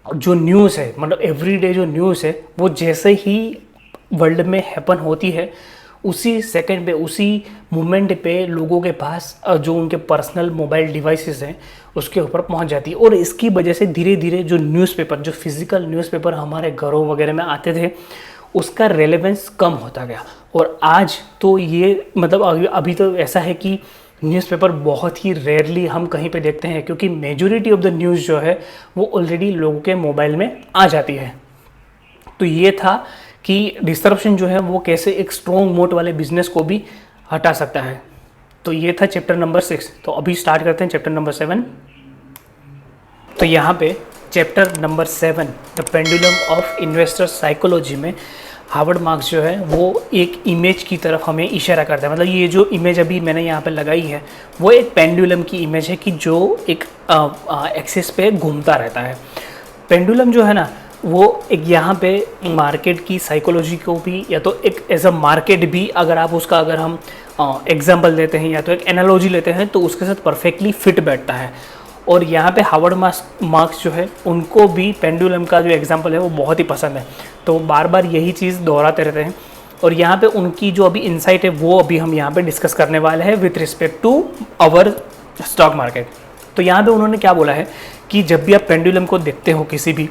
जो न्यूज़ है, मतलब एवरीडे जो न्यूज़ है, वो जैसे ही वर्ल्ड में हैपन होती है उसी सेकंड पे, उसी मोमेंट पे लोगों के पास जो उनके पर्सनल मोबाइल डिवाइसेस हैं उसके ऊपर पहुंच जाती है। और इसकी वजह से धीरे धीरे जो न्यूज़पेपर, जो फिज़िकल न्यूज़पेपर हमारे घरों वगैरह में आते थे, उसका रेलेवेंस कम होता गया। और आज तो ये मतलब अभी तो ऐसा है कि न्यूज़पेपर बहुत ही रेयरली हम कहीं पे देखते हैं, क्योंकि मेजॉरिटी ऑफ द न्यूज़ जो है वो ऑलरेडी लोगों के मोबाइल में आ जाती है। तो ये था कि डिस्ट्रप्शन जो है वो कैसे एक स्ट्रॉन्ग मोट वाले बिजनेस को भी हटा सकता है। तो ये था चैप्टर नंबर 6। तो अभी स्टार्ट करते हैं चैप्टर नंबर 7। तो यहाँ पे chapter number 7 the pendulum of investor psychology में हार्वर्ड मार्क्स जो है वो एक इमेज की तरफ हमें इशारा करता है। मतलब ये जो इमेज अभी मैंने यहाँ पे लगाई है वो एक पेंडुलम की इमेज है कि जो एक एक्सिस पे घूमता रहता है। पेंडुलम जो है ना वो एक यहाँ पे मार्केट की साइकोलॉजी को भी, या तो एक एज अ मार्केट भी अगर आप उसका अगर हम एग्जाम्पल देते हैं या तो एक एनालॉजी लेते हैं तो उसके साथ परफेक्टली फिट बैठता है। और यहाँ पे हार्वर्ड मार्क्स जो है उनको भी पेंडुलम का जो एग्जाम्पल है वो बहुत ही पसंद है, तो बार बार यही चीज़ दोहराते रहते हैं। और यहाँ पे उनकी जो अभी इंसाइट है वो अभी हम यहाँ पे डिस्कस करने वाले हैं with respect to our stock market. तो यहाँ पे उन्होंने क्या बोला है कि जब भी आप पेंडुलम को देखते हो, किसी भी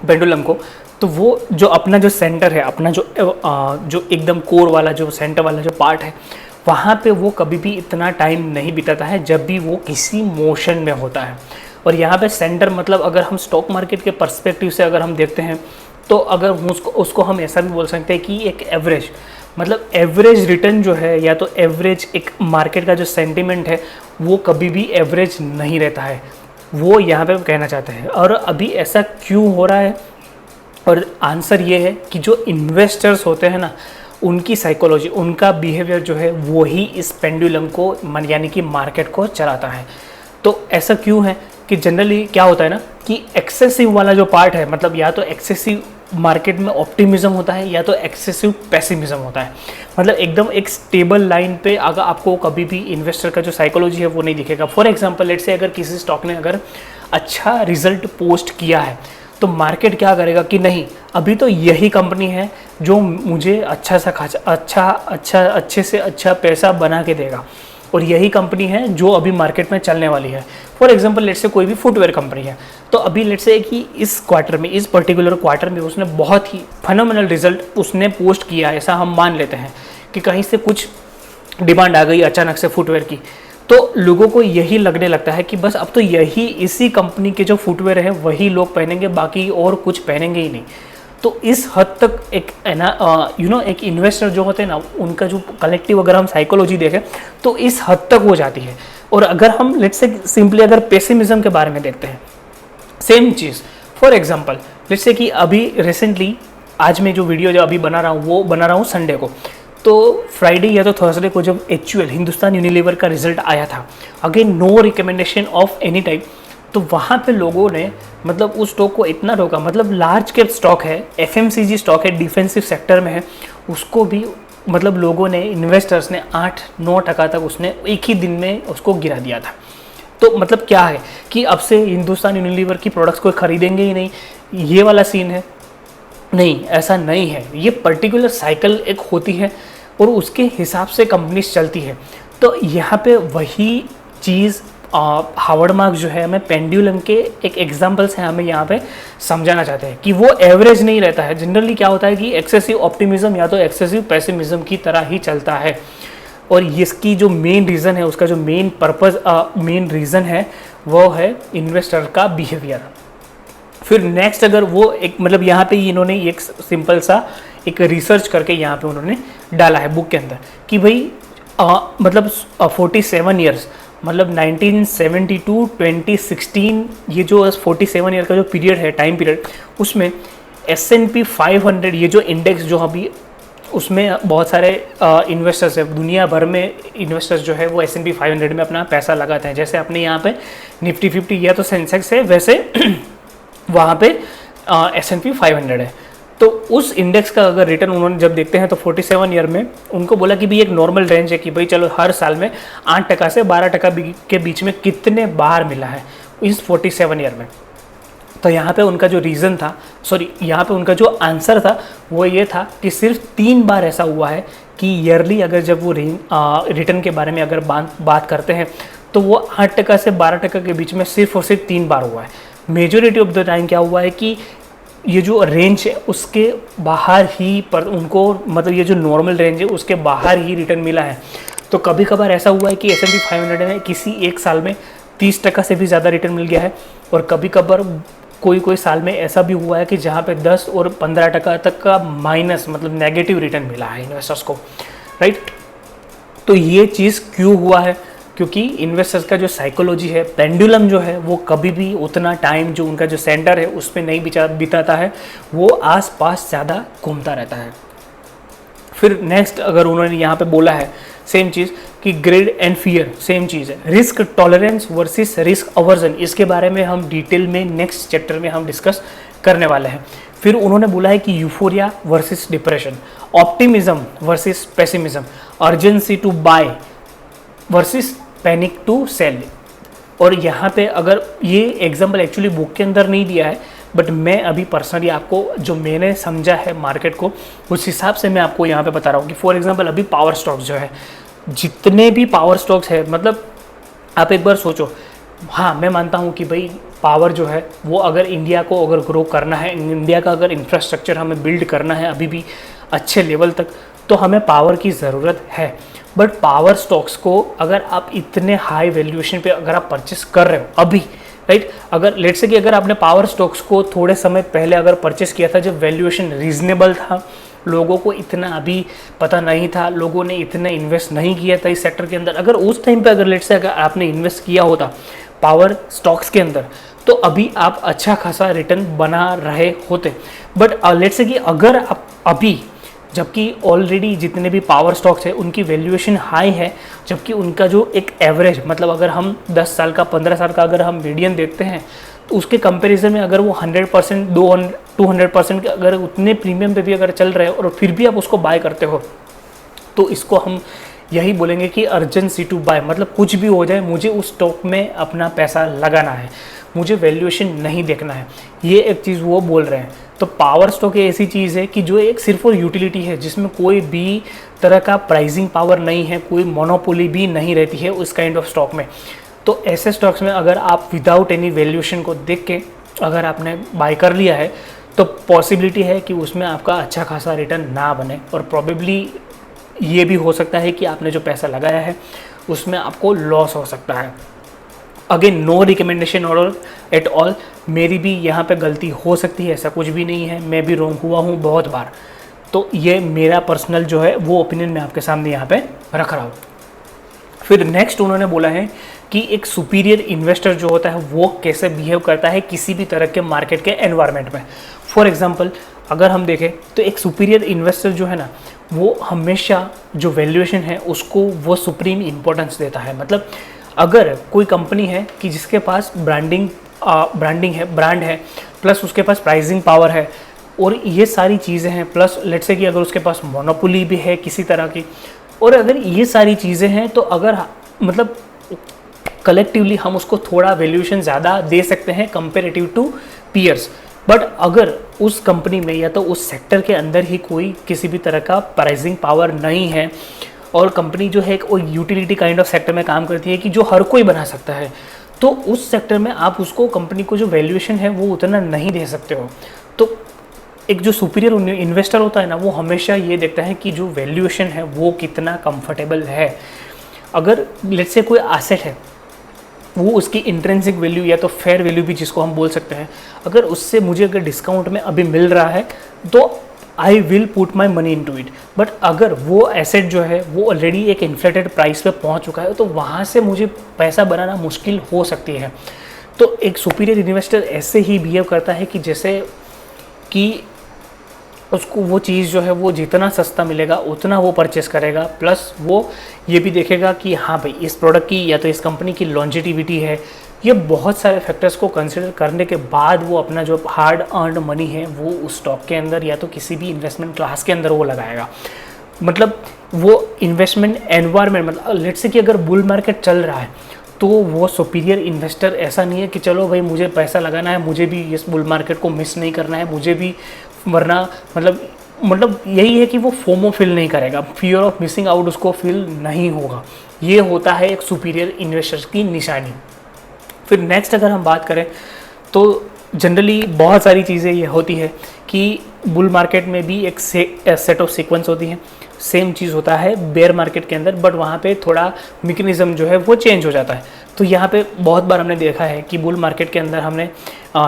पेंडुलम को, तो वो जो अपना जो सेंटर है, अपना जो एकदम कोर वाला जो सेंटर वाला जो पार्ट है, वहाँ पे वो कभी भी इतना टाइम नहीं बिताता है जब भी वो किसी मोशन में होता है। और यहाँ पे सेंटर मतलब अगर हम स्टॉक मार्केट के पर्सपेक्टिव से अगर हम देखते हैं तो अगर उसको हम ऐसा भी बोल सकते हैं कि एक एवरेज, मतलब एवरेज रिटर्न जो है या तो एवरेज एक मार्केट का जो सेंटिमेंट है वो कभी भी एवरेज नहीं रहता है, वो यहाँ पे कहना चाहते हैं। और अभी ऐसा क्यों हो रहा है, और आंसर ये है कि जो इन्वेस्टर्स होते हैं ना उनकी साइकोलॉजी, उनका बिहेवियर जो है वो ही इस पेंडुलम को यानी कि मार्केट को चलाता है। तो ऐसा क्यों है कि जनरली क्या होता है ना कि एक्सेसिव वाला जो पार्ट है, मतलब या तो एक्सेसिव मार्केट में ऑप्टिमिज्म होता है या तो एक्सेसिव पेसिमिज्म होता है। मतलब एकदम एक स्टेबल लाइन पे अगर आपको कभी भी इन्वेस्टर का जो साइकोलॉजी है वो नहीं दिखेगा। फॉर एग्जांपल लेट्स से अगर किसी स्टॉक ने अगर अच्छा रिजल्ट पोस्ट किया है तो मार्केट क्या करेगा कि नहीं, अभी तो यही कंपनी है जो मुझे अच्छे से अच्छा पैसा बना के देगा, और यही कंपनी है जो अभी मार्केट में चलने वाली है। फॉर एग्जांपल लेट्स से कोई भी फुटवेयर कंपनी है, तो अभी लेट्स से कि इस क्वार्टर में, इस पर्टिकुलर क्वार्टर में उसने बहुत ही फेनोमेनल रिजल्ट उसने पोस्ट किया, ऐसा हम मान लेते हैं कि कहीं से कुछ डिमांड आ गई अचानक से फुटवेयर की, तो लोगों को यही लगने लगता है कि बस अब तो यही इसी कंपनी के जो फुटवेयर है वही लोग पहनेंगे, बाकी और कुछ पहनेंगे ही नहीं। तो इस हद तक एक एक इन्वेस्टर जो होते हैं ना उनका जो कलेक्टिव अगर हम साइकोलॉजी देखें तो इस हद तक हो जाती है। और अगर हम लेट्स से सिंपली अगर पेसिमिज्म के बारे में देखते हैं, same cheese. For example let's say कि अभी रिसेंटली आज मैं जो वीडियो जो अभी बना रहा हूँ वो बना रहा हूँ संडे को, तो फ्राइडे या तो थर्सडे को जब HUL हिंदुस्तान यूनिलीवर का रिजल्ट आया था, again no recommendation of any type, तो वहाँ पे लोगों ने मतलब उस स्टॉक को इतना रोका, मतलब लार्ज कैप स्टॉक है, FMCG स्टॉक है, डिफेंसिव सेक्टर में है, उसको भी मतलब लोगों ने, इन्वेस्टर्स ने 8-9% तक उसने एक ही दिन में उसको गिरा दिया था। तो मतलब क्या है कि अब से हिंदुस्तान यूनिलीवर की प्रोडक्ट्स कोई खरीदेंगे ही नहीं, ये वाला सीन है? नहीं, ऐसा नहीं है। ये पर्टिकुलर साइकिल एक होती है और उसके हिसाब से कंपनीज चलती है। तो यहाँ पे वही चीज़ हार्वर्ड मार्क्स जो है हमें पेंडुलम के एक एग्जांपल से हमें यहाँ पे समझाना चाहते हैं कि वो एवरेज नहीं रहता है। जनरली क्या होता है कि एक्सेसिव ऑप्टिमिज्म या तो एक्सेसिव पेसिमिज्म की तरह ही चलता है। और इसकी जो मेन रीज़न है, उसका जो मेन पर्पज़, मेन रीज़न है वो है इन्वेस्टर का बिहेवियर। फिर नेक्स्ट अगर वो एक मतलब यहाँ पे इन्होंने एक सिंपल सा एक रिसर्च करके यहाँ पे उन्होंने डाला है बुक के अंदर कि भाई मतलब 47 ईयर्स, मतलब 1970 to 2016, ये जो 47 ईयर का जो पीरियड है, टाइम पीरियड, उसमें S&P 500 ये जो इंडेक्स जो अभी उसमें बहुत सारे इन्वेस्टर्स है, दुनिया भर में इन्वेस्टर्स जो है वो S&P 500 में अपना पैसा लगाते हैं। जैसे अपने यहाँ पे निफ्टी 50 या तो सेंसेक्स है, वैसे वहाँ पे S&P 500 है। तो उस इंडेक्स का अगर रिटर्न उन्होंने जब देखते हैं तो 47 ईयर में उनको बोला कि भाई एक नॉर्मल रेंज है कि भाई चलो हर साल में 8% से 12% के बीच में कितने बार मिला है इस 47 ईयर में। तो यहाँ पे उनका जो रीज़न था, यहाँ पे उनका जो आंसर था वो ये था कि सिर्फ 3 बार ऐसा हुआ है कि ईयरली अगर जब वो रिटर्न के बारे में अगर बात करते हैं तो वो 8% से 12% के बीच में सिर्फ और सिर्फ 3 बार हुआ है। मेजोरिटी ऑफ द टाइम क्या हुआ है कि ये जो रेंज है उसके बाहर ही पर उनको, मतलब ये जो नॉर्मल रेंज है उसके बाहर ही रिटर्न मिला है। तो कभी कभार ऐसा हुआ है कि S&P 500 में किसी एक साल में 30% से भी ज़्यादा रिटर्न मिल गया है, और कभी कभार कोई साल में ऐसा भी हुआ है कि जहाँ पे 10 और 15% तक का माइनस, मतलब नेगेटिव रिटर्न मिला है इन्वेस्टर्स को, राइट। तो ये चीज़ क्यों हुआ है? क्योंकि इन्वेस्टर्स का जो साइकोलॉजी है, पेंडुलम जो है वो कभी भी उतना टाइम जो उनका जो सेंटर है उस पर नहीं बिताता है, वो आसपास ज़्यादा घूमता रहता है। फिर नेक्स्ट अगर उन्होंने यहाँ पे बोला है सेम चीज़ कि ग्रेड एंड फियर सेम चीज़ है, risk tolerance versus risk aversion, इसके बारे में हम डिटेल में नेक्स्ट चैप्टर में हम डिस्कस करने वाले हैं। फिर उन्होंने बोला है कि euphoria versus depression, optimism versus pessimism, urgency to buy versus panic to sell. और यहाँ पे अगर ये एग्जाम्पल एक्चुअली बुक के अंदर नहीं दिया है, बट मैं अभी पर्सनली आपको जो मैंने समझा है मार्केट को उस हिसाब से मैं आपको यहाँ पे बता रहा हूँ कि फॉर एग्जांपल अभी पावर स्टॉक्स जो है, जितने भी पावर स्टॉक्स है, मतलब आप एक बार सोचो, हाँ मैं मानता हूँ कि भाई पावर जो है वो अगर इंडिया को अगर ग्रो करना है, इंडिया का अगर इंफ्रास्ट्रक्चर हमें बिल्ड करना है अभी भी अच्छे लेवल तक, तो हमें पावर की ज़रूरत है। बट पावर स्टॉक्स को अगर आप इतने हाई वैल्यूएशन पे अगर आप परचेस कर रहे हो अभी, राइट, अगर लेट्स से कि अगर आपने पावर स्टॉक्स को थोड़े समय पहले अगर परचेस किया था जब वैल्यूएशन रीजनेबल था, लोगों को इतना अभी पता नहीं था, लोगों ने इतना इन्वेस्ट नहीं किया था इस सेक्टर के अंदर, अगर उस टाइम पे अगर लेट्स से अगर आपने इन्वेस्ट किया होता पावर स्टॉक्स के अंदर तो अभी आप अच्छा खासा रिटर्न बना रहे होते। बट लेट्स से कि अगर आप अभी, जबकि ऑलरेडी जितने भी पावर स्टॉक्स है उनकी वैल्यूएशन हाई है, जबकि उनका जो एक एवरेज, मतलब अगर हम 10 साल का 15 साल का अगर हम मीडियन देखते हैं तो उसके कंपैरिजन में अगर वो 100% 200% के अगर उतने प्रीमियम पे भी अगर चल रहे हो और फिर भी आप उसको बाय करते हो, तो इसको हम यही बोलेंगे कि अर्जेंसी टू बाय, मतलब कुछ भी हो जाए मुझे उस स्टॉक में अपना पैसा लगाना है, मुझे वैल्यूएशन नहीं देखना है, ये एक चीज़ वो बोल रहे हैं। तो पावर स्टॉक ऐसी चीज़ है कि जो एक सिर्फ और यूटिलिटी है, जिसमें कोई भी तरह का प्राइसिंग पावर नहीं है, कोई मोनोपोली भी नहीं रहती है उस काइंड ऑफ स्टॉक में। तो ऐसे स्टॉक्स में अगर आप विदाउट एनी वैल्यूएशन को देख के अगर आपने बाय कर लिया है तो पॉसिबिलिटी है कि उसमें आपका अच्छा खासा रिटर्न ना बने, और प्रॉबेबली ये भी हो सकता है कि आपने जो पैसा लगाया है उसमें आपको लॉस हो सकता है। अगेन नो रिकमेंडेशन और एट ऑल, मेरी भी यहाँ पे गलती हो सकती है, ऐसा कुछ भी नहीं है, मैं भी रॉन्ग हुआ हूँ बहुत बार। तो ये मेरा पर्सनल जो है वो ओपिनियन मैं आपके सामने यहाँ पे रख रहा हूँ। फिर नेक्स्ट उन्होंने बोला है कि एक सुपीरियर इन्वेस्टर जो होता है वो कैसे बिहेव करता है किसी भी तरह के मार्केट के एनवायरनमेंट में। फॉर एग्जांपल अगर हम देखें तो एक सुपीरियर इन्वेस्टर जो है ना, वो हमेशा जो वैल्यूएशन है उसको वो सुप्रीम इम्पोर्टेंस देता है। मतलब अगर कोई कंपनी है कि जिसके पास ब्रांडिंग है, ब्रांड है, प्लस उसके पास प्राइसिंग पावर है और ये सारी चीज़ें हैं, प्लस लेट्स से कि अगर उसके पास मोनोपोली भी है किसी तरह की, और अगर ये सारी चीज़ें हैं तो अगर मतलब कलेक्टिवली हम उसको थोड़ा वैल्यूएशन ज़्यादा दे सकते हैं कंपेरेटिव टू पीयर्स। बट अगर उस कंपनी में या तो उस सेक्टर के अंदर ही कोई किसी भी तरह का प्राइसिंग पावर नहीं है और कंपनी जो है वो यूटिलिटी काइंड ऑफ सेक्टर में काम करती है कि जो हर कोई बना सकता है, तो उस सेक्टर में आप उसको कंपनी को जो वैल्यूएशन है वो उतना नहीं दे सकते हो। तो एक जो सुपीरियर इन्वेस्टर होता है ना, वो हमेशा ये देखता है कि जो वैल्यूएशन है वो कितना कंफर्टेबल है। अगर लेट्स से कोई एसेट है, वो उसकी इंट्रिंसिक वैल्यू या तो फेयर वैल्यू भी जिसको हम बोल सकते हैं, अगर उससे मुझे अगर डिस्काउंट में अभी मिल रहा है तो I will put my money into it. But अगर वो एसेट जो है वो ऑलरेडी एक इन्फ्लेटेड प्राइस पे पहुंच चुका है तो वहाँ से मुझे पैसा बनाना मुश्किल हो सकती है। तो एक सुपीरियर इन्वेस्टर ऐसे ही बिहेव करता है कि जैसे कि उसको वो चीज़ जो है वो जितना सस्ता मिलेगा उतना वो परचेस करेगा, प्लस वो ये भी देखेगा कि हाँ भाई इस प्रोडक्ट की या तो इस कंपनी की लॉन्जिटिविटी है। ये बहुत सारे फैक्टर्स को कंसिडर करने के बाद वो अपना जो हार्ड अर्नड मनी है वो उस स्टॉक के अंदर या तो किसी भी इन्वेस्टमेंट क्लास के अंदर वो लगाएगा। मतलब वो इन्वेस्टमेंट एनवायरनमेंट, मतलब लेट्स से कि अगर बुल मार्केट चल रहा है तो वो सुपीरियर इन्वेस्टर ऐसा नहीं है कि चलो भाई मुझे पैसा लगाना है, मुझे भी इस बुल मार्केट को मिस नहीं करना है, मुझे भी, वरना मतलब यही है कि वो फोमो फील नहीं करेगा, फियर ऑफ मिसिंग आउट उसको फील नहीं होगा। ये होता है एक सुपीरियर इन्वेस्टर की निशानी। फिर नेक्स्ट अगर हम बात करें तो जनरली बहुत सारी चीज़ें ये होती है कि बुल मार्केट में भी एक सेट ऑफ सीक्वेंस होती है। सेम चीज़ होता है बेयर मार्केट के अंदर, बट वहाँ पे थोड़ा मैकेनिज्म जो है वो चेंज हो जाता है। तो यहाँ पे बहुत बार हमने देखा है कि बुल मार्केट के अंदर हमने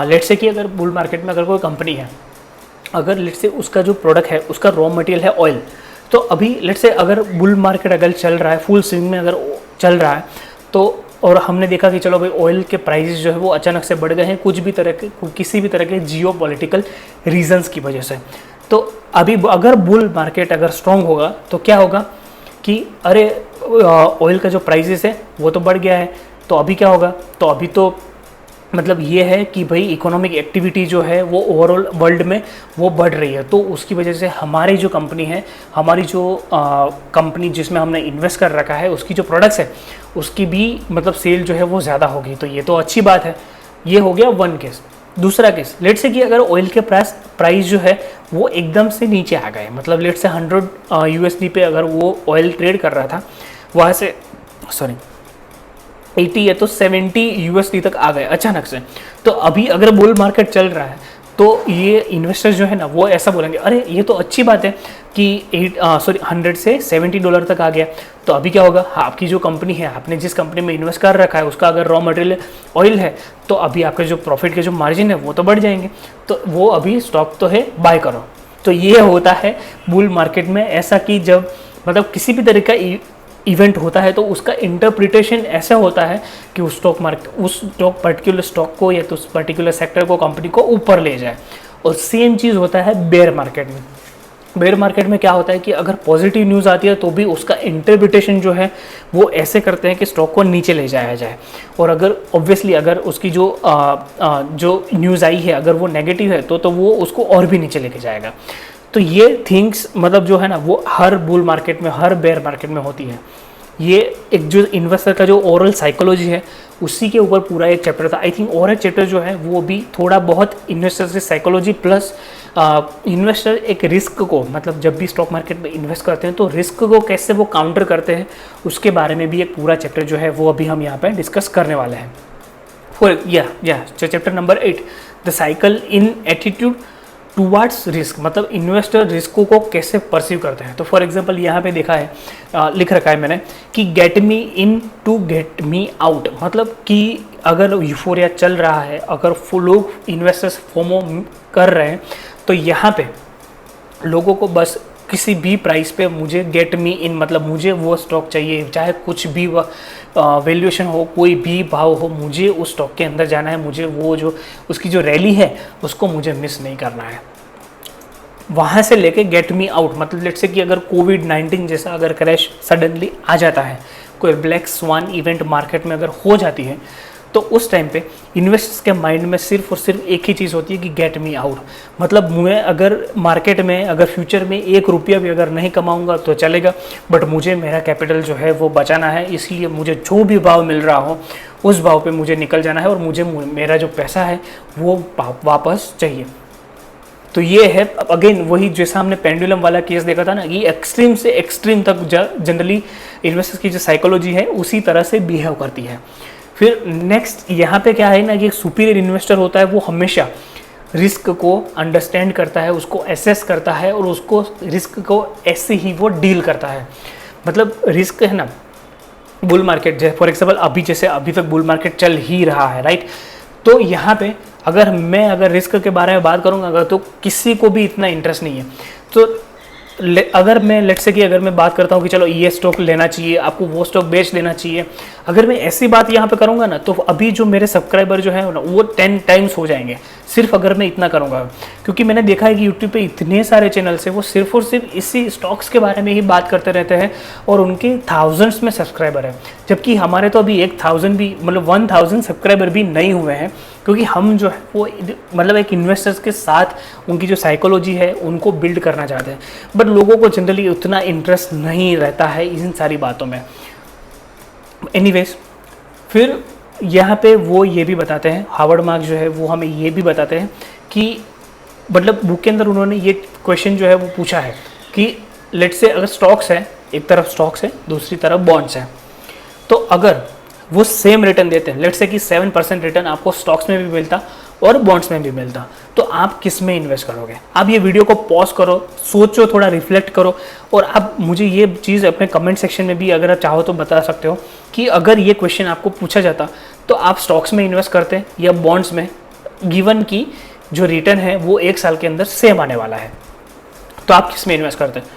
लेट्स से कि अगर बुल मार्केट में अगर कोई कंपनी है, अगर लेट्स से उसका जो प्रोडक्ट है उसका रॉ मटेरियल है ऑयल, तो अभी लेट्स से अगर बुल मार्केट अगर चल रहा है, फुल स्विंग में अगर चल रहा है, तो और हमने देखा कि चलो भाई ऑयल के प्राइसेस जो है वो अचानक से बढ़ गए हैं कुछ भी तरह के, किसी भी तरह के जियोपॉलिटिकल रीजंस की वजह से। तो अभी अगर बुल मार्केट अगर स्ट्रॉन्ग होगा तो क्या होगा कि अरे ऑयल का जो प्राइसेस है वो तो बढ़ गया है, तो अभी क्या होगा, तो अभी तो मतलब ये है कि भाई इकोनॉमिक एक्टिविटी जो है वो ओवरऑल वर्ल्ड में वो बढ़ रही है, तो उसकी वजह से हमारी जो कंपनी है, हमारी जो कंपनी जिसमें हमने इन्वेस्ट कर रखा है उसकी जो प्रोडक्ट्स है उसकी भी मतलब सेल जो है वो ज़्यादा होगी, तो ये तो अच्छी बात है। ये हो गया वन केस। दूसरा केस, लेट से कि अगर ऑयल के प्राइस जो है वो एकदम से नीचे आ गए, मतलब लेट से 100 USD पे अगर वो ऑयल ट्रेड कर रहा था, वहाँ से 80 या तो 70 USD तक आ गए अचानक से, तो अभी अगर बुल मार्केट चल रहा है तो ये इन्वेस्टर्स जो है ना वो ऐसा बोलेंगे अरे ये तो अच्छी बात है कि 100 से $70 तक आ गया, तो अभी क्या होगा, आपकी जो कंपनी है, आपने जिस कंपनी में इन्वेस्ट कर रखा है उसका अगर रॉ मटेरियल ऑयल है तो अभी आपके जो प्रॉफिट के जो मार्जिन है वो तो बढ़ जाएंगे, तो वो अभी स्टॉक तो है, बाय करो। तो ये होता है बुल मार्केट में ऐसा कि जब मतलब किसी भी तरह का इवेंट होता है तो उसका इंटरप्रिटेशन ऐसा होता है कि उस पर्टिकुलर स्टॉक को या तो उस पर्टिकुलर सेक्टर को, कंपनी को ऊपर ले जाए। और सेम चीज़ होता है बेयर मार्केट में। बेयर मार्केट में क्या होता है कि अगर पॉजिटिव न्यूज़ आती है तो भी उसका इंटरप्रिटेशन जो है वो ऐसे करते हैं कि स्टॉक को नीचे ले जाया जाए, और अगर ऑब्वियसली अगर उसकी जो न्यूज़ आई है अगर वो नेगेटिव है तो वो उसको और भी नीचे लेके जाएगा। तो ये थिंग्स मतलब जो है ना वो हर बुल मार्केट में, हर बेयर मार्केट में होती है। ये एक जो इन्वेस्टर का जो ओवरऑल साइकोलॉजी है उसी के ऊपर पूरा एक चैप्टर था। आई थिंक और एक चैप्टर जो है वो भी थोड़ा बहुत इन्वेस्टर से साइकोलॉजी प्लस इन्वेस्टर एक रिस्क को, मतलब जब भी स्टॉक मार्केट में इन्वेस्ट करते हैं तो रिस्क को कैसे वो काउंटर करते हैं उसके बारे में भी एक पूरा चैप्टर जो है वो अभी हम यहाँ पे डिस्कस करने वाले हैं। Chapter number 8, the cycle in attitude towards risk, मतलब इन्वेस्टर रिस्कों को कैसे परसीव करते हैं। तो फॉर एग्जांपल यहाँ पे देखा है, लिख रखा है मैंने कि get me in to get me out, मतलब कि अगर यूफोरिया चल रहा है, अगर लोग इन्वेस्टर्स फोमो कर रहे हैं, तो यहाँ पे लोगों को बस किसी भी प्राइस पे मुझे गेट मी इन, मतलब मुझे वो स्टॉक चाहिए, चाहे कुछ भी वैल्यूएशन हो, कोई भी भाव हो, मुझे उस स्टॉक के अंदर जाना है, मुझे वो जो उसकी जो रैली है उसको मुझे मिस नहीं करना है। वहाँ से लेके गेट मी आउट, मतलब लेट्स से कि अगर कोविड-19 जैसा अगर क्रैश सडनली आ जाता है, कोई ब्लैक स्वान इवेंट मार्केट में अगर हो जाती है, तो उस टाइम पे इन्वेस्टर्स के माइंड में सिर्फ और सिर्फ एक ही चीज़ होती है कि गेट मी आउट, मतलब मैं अगर मार्केट में अगर फ्यूचर में ₹1 भी अगर नहीं कमाऊंगा तो चलेगा, बट मुझे मेरा कैपिटल जो है वो बचाना है, इसलिए मुझे जो भी भाव मिल रहा हो उस भाव पे मुझे निकल जाना है और मुझे मेरा जो पैसा है वो वापस चाहिए। तो ये है अगेन वही जैसा हमने पेंडुलम वाला केस देखा था ना, ये एक्सट्रीम से एक्सट्रीम तक जनरली इन्वेस्टर्स की जो साइकोलॉजी है उसी तरह से बिहेव करती है। फिर नेक्स्ट यहाँ पे क्या है ना कि एक सुपीरियर इन्वेस्टर होता है, वो हमेशा रिस्क को अंडरस्टैंड करता है, उसको एसेस करता है और उसको रिस्क को ऐसे ही वो डील करता है। मतलब रिस्क है ना, बुल मार्केट जैसे फॉर एग्जाम्पल अभी तक बुल मार्केट चल ही रहा है, राइट। तो यहाँ पे अगर रिस्क के बारे में बात करूँगा अगर, तो किसी को भी इतना इंटरेस्ट नहीं है। तो अगर मैं लेट्स से कि अगर मैं बात करता हूँ कि चलो ये स्टॉक लेना चाहिए, आपको वो स्टॉक बेच देना चाहिए, अगर मैं ऐसी बात यहाँ पे करूँगा ना तो अभी जो मेरे सब्सक्राइबर जो है ना वो 10 टाइम्स हो जाएंगे सिर्फ अगर मैं इतना करूँगा, क्योंकि मैंने देखा है कि यूट्यूब पे इतने सारे चैनल्स हैं वो सिर्फ और सिर्फ इसी स्टॉक्स के बारे में ही बात करते रहते हैं और उनके थाउजेंड्स में सब्सक्राइबर हैं, जबकि हमारे तो अभी 1000 भी मतलब 1000 सब्सक्राइबर भी नहीं हुए हैं, क्योंकि हम जो है वो मतलब एक इन्वेस्टर्स के साथ उनकी जो साइकोलॉजी है उनको बिल्ड करना चाहते हैं, बट लोगों को जनरली उतना इंटरेस्ट नहीं रहता है इन सारी बातों में। एनीवेज, फिर यहाँ पे वो ये भी बताते हैं, हार्वर्ड मार्क्स जो है वो हमें ये भी बताते हैं कि मतलब बुक के अंदर उन्होंने ये क्वेश्चन जो है वो पूछा है कि लेट्स से अगर स्टॉक्स है, एक तरफ स्टॉक्स है दूसरी तरफ बॉन्ड्स है, तो अगर वो सेम रिटर्न देते हैं, लेट्स से कि 7% रिटर्न आपको स्टॉक्स में भी मिलता और बॉन्ड्स में भी मिलता, तो आप किस में इन्वेस्ट करोगे? आप ये वीडियो को पॉज करो, सोचो, थोड़ा रिफ्लेक्ट करो और आप मुझे ये चीज़ अपने कमेंट सेक्शन में भी अगर आप चाहो तो बता सकते हो कि अगर ये क्वेश्चन आपको पूछा जाता तो आप स्टॉक्स में इन्वेस्ट करते या बॉन्ड्स में, गिवन की जो रिटर्न है वो 1 साल के अंदर सेम आने वाला है, तो आप किस में इन्वेस्ट करते हैं,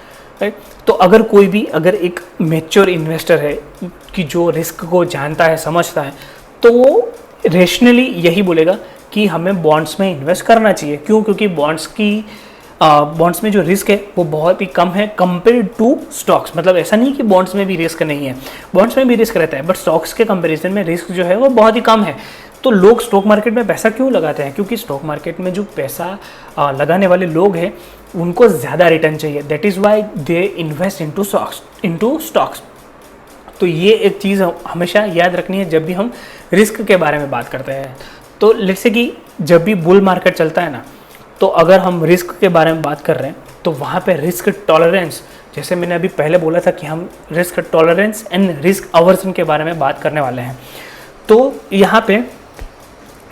राइट? तो अगर कोई भी अगर एक मैच्योर इन्वेस्टर है कि जो रिस्क को जानता है, समझता है, तो वो रेशनली यही बोलेगा कि हमें बॉन्ड्स में इन्वेस्ट करना चाहिए। क्यों? क्योंकि बॉन्ड्स में जो रिस्क है वो बहुत ही कम है कंपेयर टू स्टॉक्स। मतलब ऐसा नहीं कि बॉन्ड्स में भी रिस्क नहीं है, बॉन्ड्स में भी रिस्क रहता है, बट स्टॉक्स के कंपैरिजन में रिस्क जो है वो बहुत ही कम है। तो लोग स्टॉक मार्केट में पैसा क्यों लगाते हैं? क्योंकि स्टॉक मार्केट में जो पैसा लगाने वाले लोग हैं उनको ज़्यादा रिटर्न चाहिए, that is why they invest into stocks. तो ये एक चीज़ हमेशा याद रखनी है जब भी हम रिस्क के बारे में बात करते हैं। तो लेट्स से कि जब भी बुल मार्केट चलता है ना, तो अगर हम रिस्क के बारे में बात कर रहे हैं तो वहाँ पे रिस्क टॉलरेंस, जैसे मैंने अभी पहले बोला था कि हम risk tolerance and risk aversion के बारे में बात करने वाले हैं। तो यहाँ पे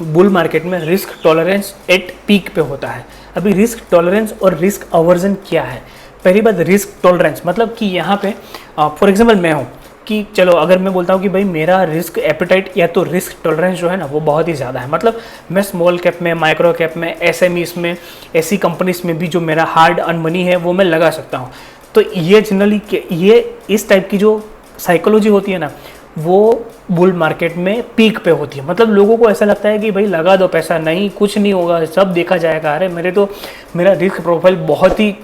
बुल मार्केट में रिस्क टॉलरेंस एट पीक पे होता है। अभी रिस्क टॉलरेंस और रिस्क अवर्जन क्या है? पहली बात, रिस्क टॉलरेंस मतलब कि यहाँ पे फॉर एग्जांपल मैं हूँ कि चलो अगर मैं बोलता हूँ कि भाई मेरा रिस्क एपेटाइट या तो रिस्क टॉलरेंस जो है ना वो बहुत ही ज़्यादा है, मतलब मैं स्मॉल कैप में, माइक्रो कैप में, एसएमईस में, ऐसी कंपनीज में भी जो मेरा हार्ड अर्न मनी है वो मैं लगा सकता हूँ। तो ये जनरली ये इस टाइप की जो साइकोलॉजी होती है ना वो बुल मार्केट में पीक पे होती है। मतलब लोगों को ऐसा लगता है कि भाई लगा दो पैसा, नहीं कुछ नहीं होगा, सब देखा जाएगा, अरे मेरा रिस्क प्रोफाइल बहुत ही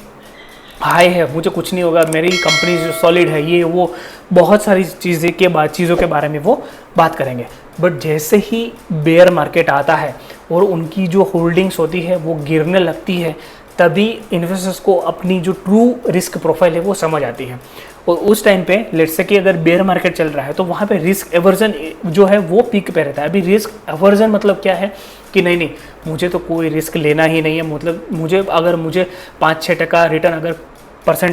हाई है, मुझे कुछ नहीं होगा, मेरी कंपनी जो सॉलिड है, ये वो बहुत सारी चीज़ों के बारे में वो बात करेंगे। बट जैसे ही बेयर मार्केट आता है और उनकी जो होल्डिंग्स होती है वो गिरने लगती है, तभी इन्वेस्टर्स को अपनी जो ट्रू रिस्क प्रोफाइल है वो समझ आती है। और उस टाइम पे लेट्स से कि अगर बेयर मार्केट चल रहा है तो वहाँ पे रिस्क एवर्जन जो है वो पीक पे रहता है। अभी रिस्क एवर्जन मतलब क्या है कि नहीं मुझे तो कोई रिस्क लेना ही नहीं है, मतलब मुझे 5-6% रिटर्न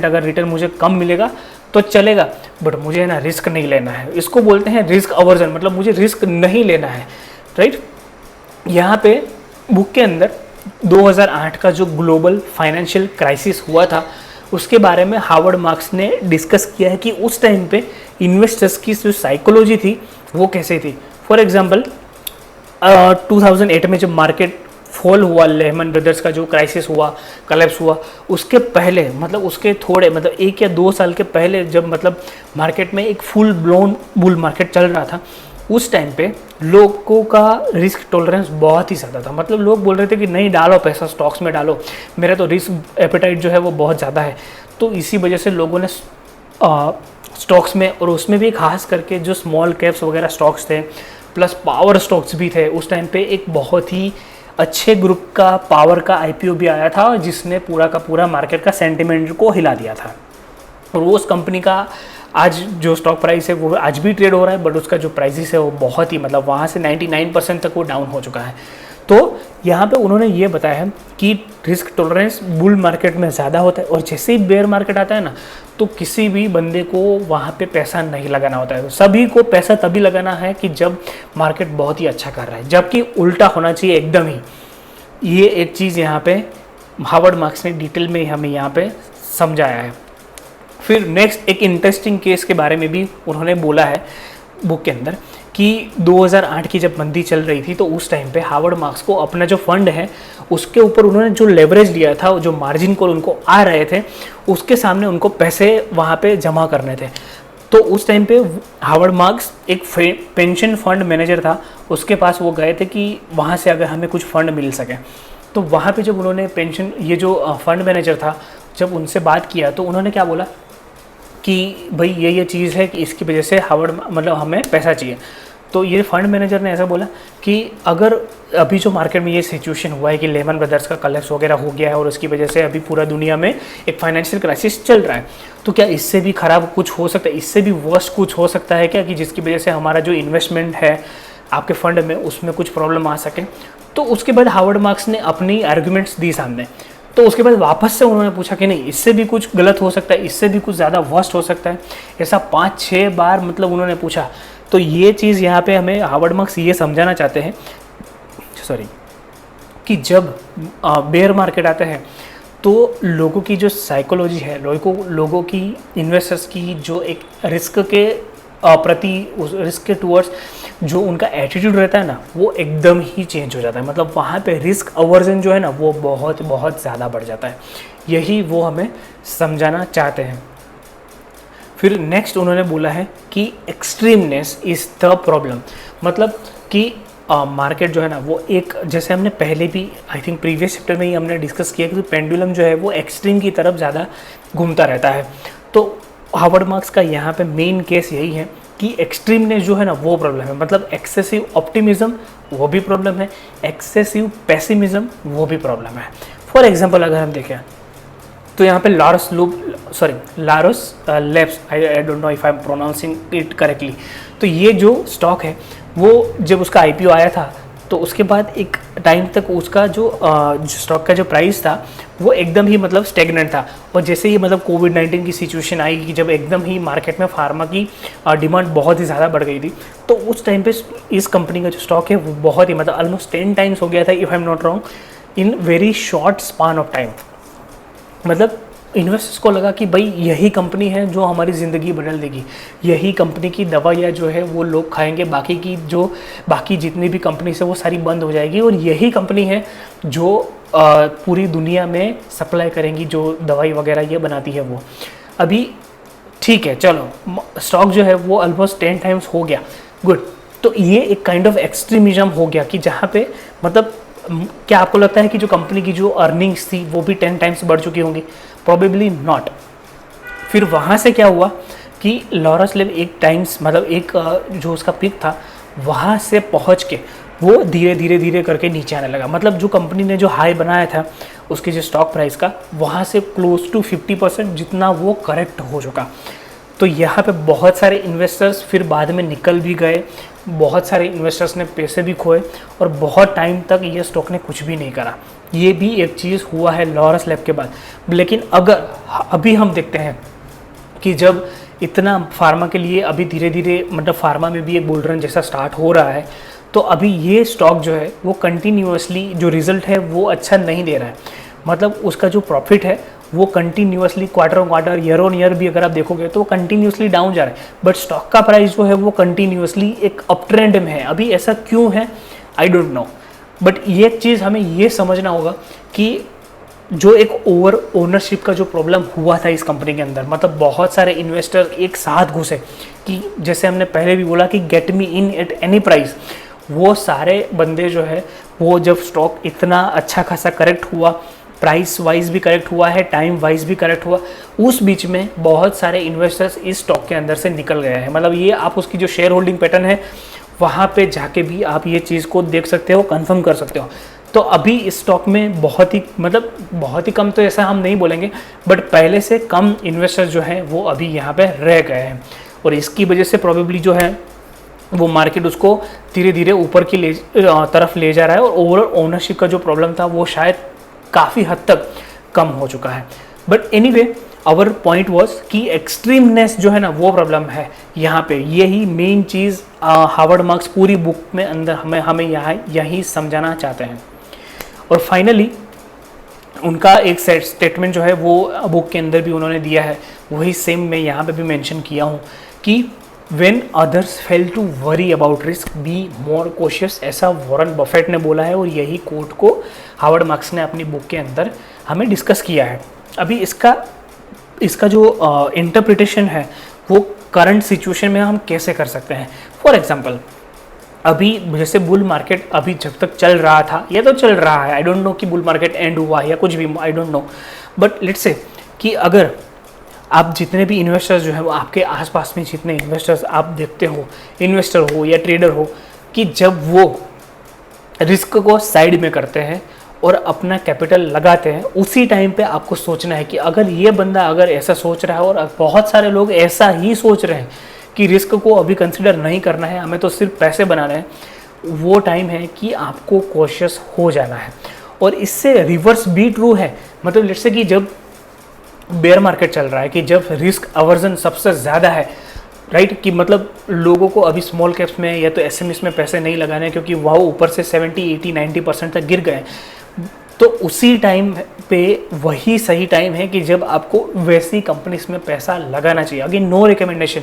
अगर रिटर्न मुझे कम मिलेगा तो चलेगा, बट मुझे ना रिस्क नहीं लेना है। इसको बोलते हैं रिस्क अवर्जन, मतलब मुझे रिस्क नहीं लेना है, राइट? यहाँ पे बुक के अंदर 2008 का जो ग्लोबल फाइनेंशियल क्राइसिस हुआ था उसके बारे में हार्वर्ड मार्क्स ने डिस्कस किया है कि उस टाइम पे इन्वेस्टर्स की जो साइकोलॉजी थी वो कैसे थी। फॉर एग्जांपल 2008 में जब मार्केट फॉल हुआ, लेहमन ब्रदर्स का जो क्राइसिस हुआ, कलेप्स हुआ, उसके पहले मतलब उसके थोड़े मतलब 1 या 2 साल के पहले जब मतलब मार्केट में एक फुल ब्लोन बुल मार्केट चल रहा था, उस टाइम पे लोगों का रिस्क टॉलरेंस बहुत ही ज़्यादा था। मतलब लोग बोल रहे थे कि नहीं डालो पैसा स्टॉक्स में डालो, मेरा तो रिस्क एपेटाइट जो है वो बहुत ज़्यादा है। तो इसी वजह से लोगों ने स्टॉक्स में, और उसमें भी खास करके जो स्मॉल कैप्स वगैरह स्टॉक्स थे प्लस पावर स्टॉक्स भी थे, उस टाइम पे एक बहुत ही अच्छे ग्रुप का पावर का आईपीओ भी आया था जिसने पूरा का पूरा मार्केट का सेंटिमेंट को हिला दिया था। और वो उस कंपनी का आज जो स्टॉक प्राइस है वो आज भी ट्रेड हो रहा है, बट उसका जो प्राइसेस है वो बहुत ही मतलब वहाँ से 99% तक वो डाउन हो चुका है। तो यहाँ पे उन्होंने ये बताया है कि रिस्क टॉलरेंस बुल मार्केट में ज़्यादा होता है, और जैसे ही बेयर मार्केट आता है ना तो किसी भी बंदे को वहाँ पे पैसा नहीं लगाना होता है। सभी को पैसा तभी लगाना है कि जब मार्केट बहुत ही अच्छा कर रहा है, जबकि उल्टा होना चाहिए एकदम ही। ये एक चीज़ यहाँ पे हार्वर्ड मार्क्स ने डिटेल में हमें यहाँ पे समझाया है। फिर नेक्स्ट एक इंटरेस्टिंग केस के बारे में भी उन्होंने बोला है बुक के अंदर कि 2008 की जब मंदी चल रही थी तो उस टाइम पे हार्वर्ड मार्क्स को अपना जो फंड है उसके ऊपर उन्होंने जो लेवरेज लिया था, जो मार्जिन कॉल उनको आ रहे थे, उसके सामने उनको पैसे वहाँ पे जमा करने थे। तो उस टाइम पे हावर्ड मार्क्स एक पेंशन फंड मैनेजर था, उसके पास वो गए थे कि वहाँ से अगर हमें कुछ फंड मिल सके। तो वहाँ पे जब उन्होंने पेंशन, ये जो फंड मैनेजर था, जब उनसे बात किया तो उन्होंने क्या बोला कि भाई ये चीज़ है कि इसकी वजह से हावर्ड मतलब हमें पैसा चाहिए। तो ये फंड मैनेजर ने ऐसा बोला कि अगर अभी जो मार्केट में ये सिचुएशन हुआ है कि लेमन ब्रदर्स का कलेक्स वगैरह हो गया है और उसकी वजह से अभी पूरा दुनिया में एक फाइनेंशियल क्राइसिस चल रहा है, तो क्या इससे भी ख़राब कुछ हो सकता है, इससे भी वर्स्ट कुछ हो सकता है क्या, कि जिसकी वजह से हमारा जो इन्वेस्टमेंट है आपके फंड में उसमें कुछ प्रॉब्लम आ सके। तो उसके बाद हावर्ड मार्क्स ने अपनी आर्ग्यूमेंट्स दी सामने। तो उसके बाद वापस से उन्होंने पूछा कि नहीं, इससे भी कुछ गलत हो सकता है, इससे भी कुछ ज़्यादा वर्स्ट हो सकता है। ऐसा 5-6 बार मतलब उन्होंने पूछा। तो ये चीज़ यहाँ पे हमें हावर्ड मार्क्स ये समझाना चाहते हैं कि जब बेयर मार्केट आते हैं तो लोगों की जो साइकोलॉजी है, लोगों की, इन्वेस्टर्स की जो एक रिस्क के प्रति, उस रिस्क के टूवर्ड्स जो उनका एटीट्यूड रहता है ना, वो एकदम ही चेंज हो जाता है। मतलब वहाँ पे रिस्क अवर्जन जो है ना, वो बहुत बहुत ज़्यादा बढ़ जाता है। यही वो हमें समझाना चाहते हैं। फिर नेक्स्ट उन्होंने बोला है कि एक्सट्रीमनेस इज़ द प्रॉब्लम। मतलब कि मार्केट जो है ना, वो एक, जैसे हमने पहले भी आई थिंक प्रीवियस चैप्टर में ही हमने डिस्कस किया कि पेंडुलम जो है वो एक्सट्रीम की तरफ ज़्यादा घूमता रहता है। तो हावर्ड मार्क्स का यहाँ पे मेन केस यही है कि एक्सट्रीमनेस जो है ना वो प्रॉब्लम है। मतलब एक्सेसिव ऑप्टिमिज्म वो भी प्रॉब्लम है, एक्सेसिव पेसिमिज्म वो भी प्रॉब्लम है। फॉर एग्जांपल अगर हम देखें तो यहाँ पे Laurus Labs, I don't know if I am pronouncing it correctly. तो ये जो स्टॉक है वो जब उसका आईपीओ आया था तो उसके बाद एक टाइम तक उसका जो स्टॉक का जो प्राइस था वो एकदम ही मतलब स्टेगनेंट था। और जैसे ही मतलब कोविड-19 की सिचुएशन आई कि जब एकदम ही मार्केट में फार्मा की डिमांड बहुत ही ज़्यादा बढ़ गई थी, तो उस टाइम पे इस कंपनी का जो स्टॉक है वो बहुत ही मतलब ऑलमोस्ट 10 टाइम्स हो गया था, if I am not wrong, in very short span of time. मतलब इन्वेस्टर्स को लगा कि भाई यही कंपनी है जो हमारी ज़िंदगी बदल देगी, यही कंपनी की दवाइयाँ जो है वो लोग खाएंगे, बाकी जितनी भी कंपनीज है वो सारी बंद हो जाएगी, और यही कंपनी है जो पूरी दुनिया में सप्लाई करेंगी, जो दवाई वगैरह ये बनाती है वो। अभी ठीक है, चलो स्टॉक जो है वो ऑलमोस्ट 10 टाइम्स हो गया, गुड। तो ये एक काइंड ऑफ एक्सट्रीमिज्म हो गया कि जहाँ पे मतलब क्या आपको लगता है कि जो कंपनी की जो अर्निंग्स थी वो भी 10 टाइम्स बढ़ चुकी होंगी? Probably not. फिर वहाँ से क्या हुआ कि लॉरस लैब एक टाइम्स मतलब एक जो उसका पीक था वहाँ से पहुँच के वो धीरे धीरे करके नीचे आने लगा। मतलब जो कंपनी ने जो हाई बनाया था उसके जो स्टॉक प्राइस का, वहाँ से क्लोज टू 50% जितना वो करेक्ट हो चुका। तो यहाँ पे बहुत सारे इन्वेस्टर्स फिर बाद में निकल भी गए, बहुत सारे इन्वेस्टर्स ने पैसे भी खोए, और बहुत टाइम तक ये स्टॉक ने कुछ भी नहीं करा। ये भी एक चीज़ हुआ है लॉरस लैब के बाद। लेकिन अगर अभी हम देखते हैं कि जब इतना फार्मा के लिए अभी धीरे धीरे मतलब फार्मा में भी एक बुल रन जैसा स्टार्ट हो रहा है, तो अभी ये स्टॉक जो है वो कंटिन्यूअसली जो रिज़ल्ट है वो अच्छा नहीं दे रहा है। मतलब उसका जो प्रॉफिट है वो continuously quarter on quarter, year on year भी अगर आप देखोगे तो वो कंटिन्यूअसली डाउन जा रहा है। बट स्टॉक का प्राइस जो है वो कंटिन्यूअसली एक अप ट्रेंड में है। अभी ऐसा क्यों है आई डोंट नो, बट ये चीज़ हमें ये समझना होगा कि जो एक ओवर ओनरशिप का जो प्रॉब्लम हुआ था इस कंपनी के अंदर, मतलब बहुत सारे इन्वेस्टर एक साथ घुसे कि जैसे हमने पहले भी बोला कि get me in at any price, वो सारे बंदे जो है वो जब स्टॉक इतना अच्छा खासा करेक्ट हुआ, प्राइस वाइज भी करेक्ट हुआ है, टाइम वाइज भी करेक्ट हुआ, उस बीच में बहुत सारे इन्वेस्टर्स इस स्टॉक के अंदर से निकल गए हैं। मतलब ये आप उसकी जो शेयर होल्डिंग पैटर्न है वहाँ पे जाके भी आप ये चीज़ को देख सकते हो, कंफर्म कर सकते हो। तो अभी इस स्टॉक में बहुत ही कम, तो ऐसा हम नहीं बोलेंगे, बट पहले से कम इन्वेस्टर्स जो हैं वो अभी यहाँ पे रह गए हैं, और इसकी वजह से प्रोबेबली जो है वो मार्केट उसको धीरे धीरे ऊपर की तरफ ले जा रहा है, और ओवरऑल ओनरशिप का जो प्रॉब्लम था वो शायद काफ़ी हद तक कम हो चुका है। But anyway our point was कि एक्सट्रीमनेस जो है ना वो प्रॉब्लम है यहाँ पे। यही मेन चीज़ हावर्ड मार्क्स पूरी बुक में अंदर हमें यही समझाना चाहते हैं। और फाइनली उनका एक स्टेटमेंट जो है वो बुक के अंदर भी उन्होंने दिया है, वही सेम मैं यहाँ पे भी मेंशन किया हूँ कि When others fail to worry about risk, be more cautious, ऐसा वॉरेन बफेट ने बोला है, और यही कोट को हावर्ड मार्क्स ने अपनी बुक के अंदर हमें डिस्कस किया है। अभी इसका जो इंटरप्रिटेशन है वो करंट सिचुएशन में हम कैसे कर सकते हैं। फॉर एग्जांपल, अभी जैसे बुल मार्केट अभी जब तक चल रहा था, या तो चल रहा है, आई डोंट नो कि बुल मार्केट एंड हुआ या कुछ भी, आई डोंट नो, बट लेट्स से कि अगर आप जितने भी इन्वेस्टर्स जो है वो आपके आसपास में जितने इन्वेस्टर्स आप देखते हो, इन्वेस्टर हो या ट्रेडर हो, कि जब वो रिस्क को साइड में करते हैं और अपना कैपिटल लगाते हैं, उसी टाइम पे आपको सोचना है कि अगर ये बंदा अगर ऐसा सोच रहा है और बहुत सारे लोग ऐसा ही सोच रहे हैं कि रिस्क को अभी कंसिडर नहीं करना है, हमें तो सिर्फ पैसे बनाने हैं, वो टाइम है कि आपको कॉशियस हो जाना है। और इससे रिवर्स भी ट्रू है, मतलब लेट्स से कि जब बेयर मार्केट चल रहा है, कि जब रिस्क अवर्जन सबसे ज़्यादा है, राइट, कि मतलब लोगों को अभी स्मॉल कैप्स में या तो एसएमएस में पैसे नहीं लगाने क्योंकि वह ऊपर से 70, 80, 90% तक गिर गए, तो उसी टाइम पे वही सही टाइम है कि जब आपको वैसी कंपनीज में पैसा लगाना चाहिए। अगेन नो रिकमेंडेशन,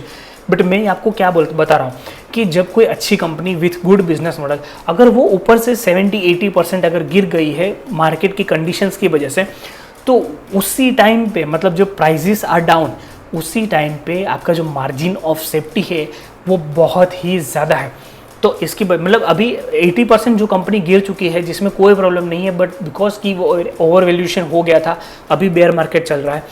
बट मैं आपको क्या बता रहा हूँ कि जब कोई अच्छी company with good business model अगर वो ऊपर से 70-80% अगर गिर गई है मार्केट की कंडीशंस की वजह से, तो उसी टाइम पे मतलब जो प्राइजेस आर डाउन, उसी टाइम पे आपका जो मार्जिन ऑफ सेफ्टी है वो बहुत ही ज़्यादा है। तो इसकी मतलब अभी 80% जो कंपनी गिर चुकी है जिसमें कोई प्रॉब्लम नहीं है, बट बिकॉज कि वो ओवर वैल्यूएशन हो गया था, अभी बेयर मार्केट चल रहा है,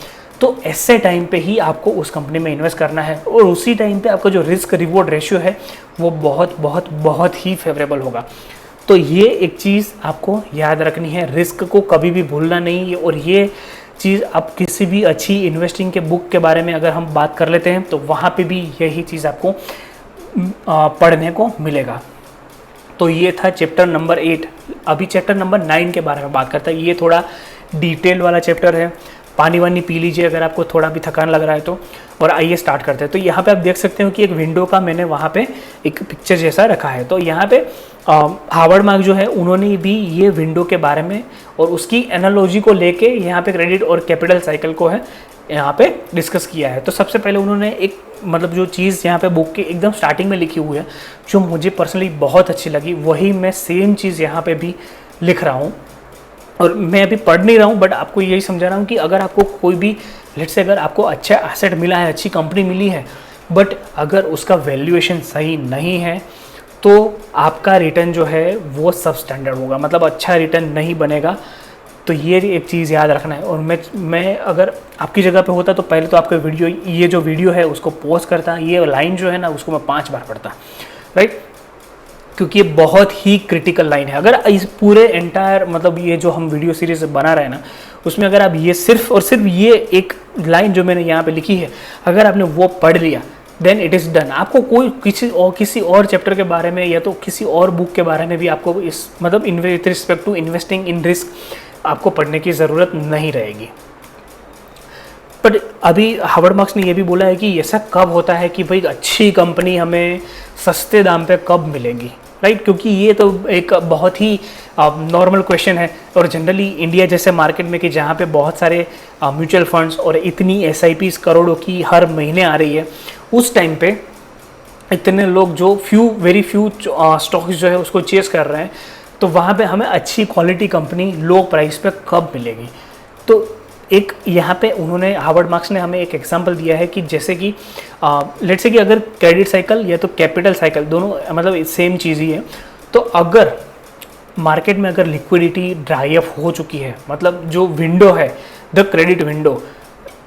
तो ऐसे टाइम पे ही आपको उस कंपनी में इन्वेस्ट करना है और उसी टाइम पे आपका जो रिस्क रिवॉर्ड रेशियो है वो बहुत बहुत बहुत ही फेवरेबल होगा। तो ये एक चीज़ आपको याद रखनी है, रिस्क को कभी भी भूलना नहीं है। और ये चीज़ आप किसी भी अच्छी इन्वेस्टिंग के बुक के बारे में अगर हम बात कर लेते हैं तो वहाँ पे भी यही चीज़ आपको पढ़ने को मिलेगा। तो ये था चैप्टर नंबर 8। अभी चैप्टर नंबर 9 के बारे में बात करता है। ये थोड़ा डिटेल वाला चैप्टर है, पानी वानी पी लीजिए अगर आपको थोड़ा भी थकान लग रहा है तो। और आइए स्टार्ट करते हैं। तो यहाँ पे आप देख सकते हो कि एक विंडो का मैंने वहाँ पे एक पिक्चर जैसा रखा है। तो यहाँ पे हार्वर्ड मार्क जो है उन्होंने भी ये विंडो के बारे में और उसकी एनालॉजी को लेके यहाँ पे क्रेडिट और कैपिटल साइकिल को है यहाँ पे डिस्कस किया है। तो सबसे पहले उन्होंने एक मतलब जो चीज़ यहाँ पे बुक के एकदम स्टार्टिंग में लिखी हुई है जो मुझे पर्सनली बहुत अच्छी लगी, वही मैं सेम चीज़ यहाँ पे भी लिख रहा हूँ। और मैं अभी पढ़ नहीं रहा हूँ बट आपको यही समझा रहा हूँ कि अगर आपको कोई भी लेट्स से अगर आपको अच्छा एसेट मिला है, अच्छी कंपनी मिली है, बट अगर उसका वैल्यूएशन सही नहीं है तो आपका रिटर्न जो है वो सब स्टैंडर्ड होगा, मतलब अच्छा रिटर्न नहीं बनेगा। तो ये एक चीज़ याद रखना है। और मैं अगर आपकी जगह पे होता तो पहले तो आपका वीडियो, ये जो वीडियो है उसको पॉज करता, ये लाइन जो है ना उसको मैं 5 बार पढ़ता, राइट, क्योंकि ये बहुत ही क्रिटिकल लाइन है। अगर इस पूरे एंटायर मतलब ये जो हम वीडियो सीरीज बना रहे हैं ना उसमें अगर आप ये सिर्फ और सिर्फ ये एक लाइन जो मैंने यहाँ पे लिखी है अगर आपने वो पढ़ लिया देन इट इज़ डन। आपको कोई किसी और चैप्टर के बारे में या तो किसी और बुक के बारे में भी आपको इस मतलब with respect to investing in risk आपको पढ़ने की ज़रूरत नहीं रहेगी। पर अभी हार्वर्ड मार्क्स ने यह भी बोला है कि ऐसा कब होता है कि भाई अच्छी कंपनी हमें सस्ते दाम पे कब मिलेगी, राइट, क्योंकि ये तो एक बहुत ही नॉर्मल क्वेश्चन है। और जनरली इंडिया जैसे मार्केट में कि जहाँ पे बहुत सारे म्यूचुअल फंड्स और इतनी SIPs करोड़ों की हर महीने आ रही है, उस टाइम पे इतने लोग जो वेरी फ्यू स्टॉक्स जो है उसको चेस कर रहे हैं, तो वहाँ पे हमें अच्छी क्वालिटी कंपनी लो प्राइस पे कब मिलेगी। तो एक यहाँ पे उन्होंने हार्वर्ड मार्क्स ने हमें एक एग्जांपल दिया है कि जैसे कि लेट्स से कि अगर क्रेडिट साइकिल या तो कैपिटल साइकिल दोनों मतलब सेम चीज़ ही है, तो अगर मार्केट में अगर लिक्विडिटी ड्राई अप हो चुकी है, मतलब जो विंडो है द क्रेडिट विंडो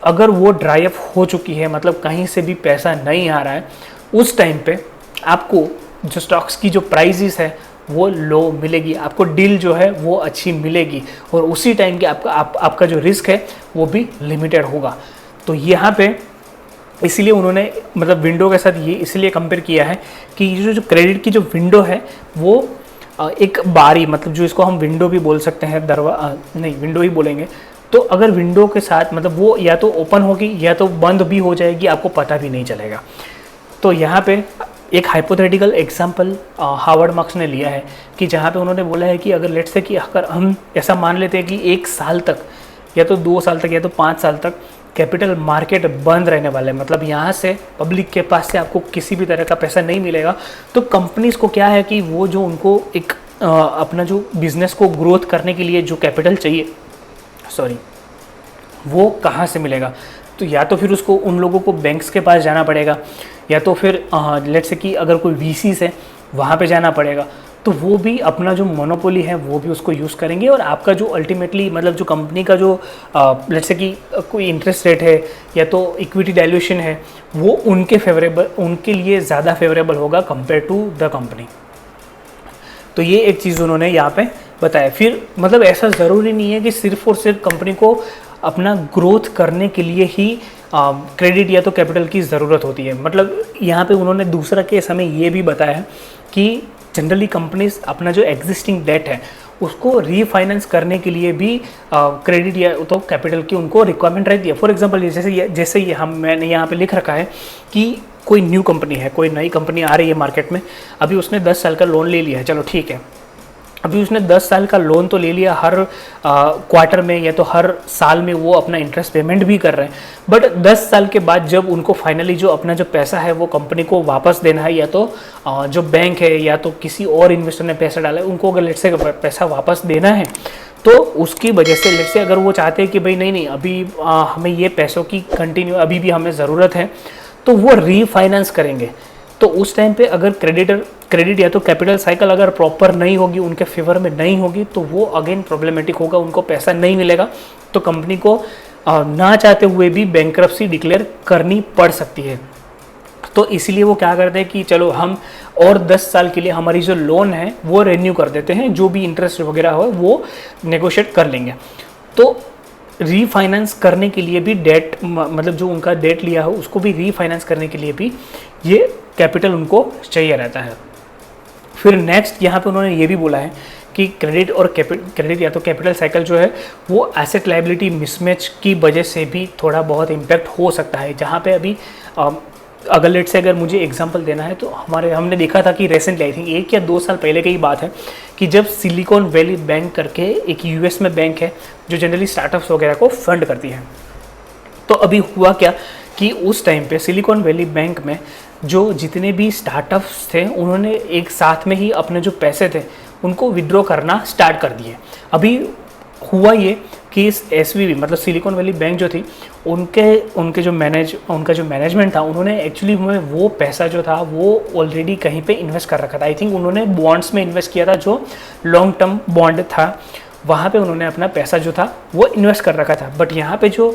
अगर वो ड्राई अप हो चुकी है, मतलब कहीं से भी पैसा नहीं आ रहा है, उस टाइम पे आपको जो स्टॉक्स की जो प्राइसेस है वो लो मिलेगी, आपको डील जो है वो अच्छी मिलेगी और उसी टाइम के आपका जो रिस्क है वो भी लिमिटेड होगा। तो यहाँ पे इसीलिए उन्होंने मतलब विंडो के साथ ये इसलिए कंपेयर किया है कि जो क्रेडिट की जो विंडो है वो एक बारी, मतलब जो इसको हम विंडो भी बोल सकते हैं, नहीं विंडो ही बोलेंगे। तो अगर विंडो के साथ मतलब वो या तो ओपन होगी या तो बंद भी हो जाएगी, आपको पता भी नहीं चलेगा। तो यहाँ पे एक हाइपोथेटिकल एग्जांपल हार्वर्ड मार्क्स ने लिया है कि जहाँ पे उन्होंने बोला है कि अगर लेट्स से कि अगर हम ऐसा मान लेते हैं कि 1 साल तक या तो 2 साल तक या तो 5 साल तक कैपिटल मार्केट बंद रहने वाला है, मतलब यहाँ से पब्लिक के पास से आपको किसी भी तरह का पैसा नहीं मिलेगा, तो कंपनीज को क्या है कि वो जो उनको एक अपना जो बिजनेस को ग्रोथ करने के लिए जो कैपिटल चाहिए वो कहाँ से मिलेगा। तो या तो फिर उसको उन लोगों को बैंक्स के पास जाना पड़ेगा, या तो फिर लेट्स से कि अगर कोई वीसीस है वहाँ पे जाना पड़ेगा। तो वो भी अपना जो मोनोपोली है वो भी उसको यूज़ करेंगे, और आपका जो अल्टीमेटली मतलब जो कंपनी का जो लेट्स से कि कोई इंटरेस्ट रेट है या तो इक्विटी डाइल्यूशन है, वो उनके लिए ज़्यादा फेवरेबल होगा कंपेयर टू द कंपनी। तो ये एक चीज़ उन्होंने यहाँ पे बताया। फिर मतलब ऐसा ज़रूरी नहीं है कि सिर्फ और सिर्फ कंपनी को अपना ग्रोथ करने के लिए ही क्रेडिट या तो कैपिटल की ज़रूरत होती है। मतलब यहाँ पे उन्होंने दूसरा केस हमें ये भी बताया है कि जनरली कंपनीज अपना जो एग्जिस्टिंग डेट है उसको रीफाइनेंस करने के लिए भी क्रेडिट या तो कैपिटल की उनको रिक्वायरमेंट रहती है। फॉर एग्जांपल जैसे ये मैंने यहाँ पे लिख रखा है कि कोई न्यू कंपनी है, कोई नई कंपनी आ रही है मार्केट में, अभी उसने 10 साल का लोन ले लिया है, चलो ठीक है, अभी उसने 10 साल का लोन तो ले लिया, हर क्वार्टर में या तो हर साल में वो अपना इंटरेस्ट पेमेंट भी कर रहे हैं, बट 10 साल के बाद जब उनको फाइनली जो अपना जो पैसा है वो कंपनी को वापस देना है, या तो जो बैंक है या तो किसी और इन्वेस्टर ने पैसा डाला है उनको अगर लेट्स से पैसा वापस देना है, तो उसकी वजह से लेट्स से अगर वो चाहते हैं कि भाई नहीं अभी हमें ये पैसों की कंटिन्यू अभी भी हमें ज़रूरत है, तो वो रीफाइनेंस करेंगे। तो उस टाइम पे अगर क्रेडिट या तो कैपिटल साइकिल अगर प्रॉपर नहीं होगी, उनके फेवर में नहीं होगी, तो वो अगेन प्रॉब्लमेटिक होगा, उनको पैसा नहीं मिलेगा, तो कंपनी को ना चाहते हुए भी बैंक्रप्सी डिक्लेयर करनी पड़ सकती है। तो इसीलिए वो क्या करते हैं कि चलो हम और 10 साल के लिए हमारी जो लोन है वो रेन्यू कर देते हैं, जो भी इंटरेस्ट वगैरह हो वो नेगोशिएट कर लेंगे। तो रीफाइनेंस करने के लिए भी डेट मतलब जो उनका डेट लिया हो उसको भी रीफाइनेंस करने के लिए भी ये कैपिटल उनको चाहिए रहता है। फिर नेक्स्ट यहाँ पे उन्होंने ये भी बोला है कि क्रेडिट या तो कैपिटल साइकिल जो है वो एसेट लायबिलिटी मिसमैच की वजह से भी थोड़ा बहुत इम्पैक्ट हो सकता है। जहाँ पे अभी अगर लेट से अगर मुझे एग्जांपल देना है तो हमने देखा था कि रिसेंटली आई थिंक 1 या 2 साल पहले की बात है कि जब सिलिकॉन वैली बैंक करके एक यूएस में बैंक है जो जनरली स्टार्टअप्स वगैरह को फंड करती है। तो अभी हुआ क्या कि उस टाइम पे सिलिकॉन वैली बैंक में जो जितने भी स्टार्टअप्स थे उन्होंने एक साथ में ही अपने जो पैसे थे उनको विड्रॉ करना स्टार्ट कर दिए। अभी हुआ ये कि इस एसवीबी मतलब सिलिकॉन वैली बैंक जो थी उनका जो मैनेजमेंट था उन्होंने एक्चुअली वो पैसा जो था वो ऑलरेडी कहीं पे इन्वेस्ट कर रखा था। आई थिंक उन्होंने बॉन्ड्स में इन्वेस्ट किया था, जो लॉन्ग टर्म बॉन्ड था वहाँ पे उन्होंने अपना पैसा जो था वो इन्वेस्ट कर रखा था। बट यहाँ पे जो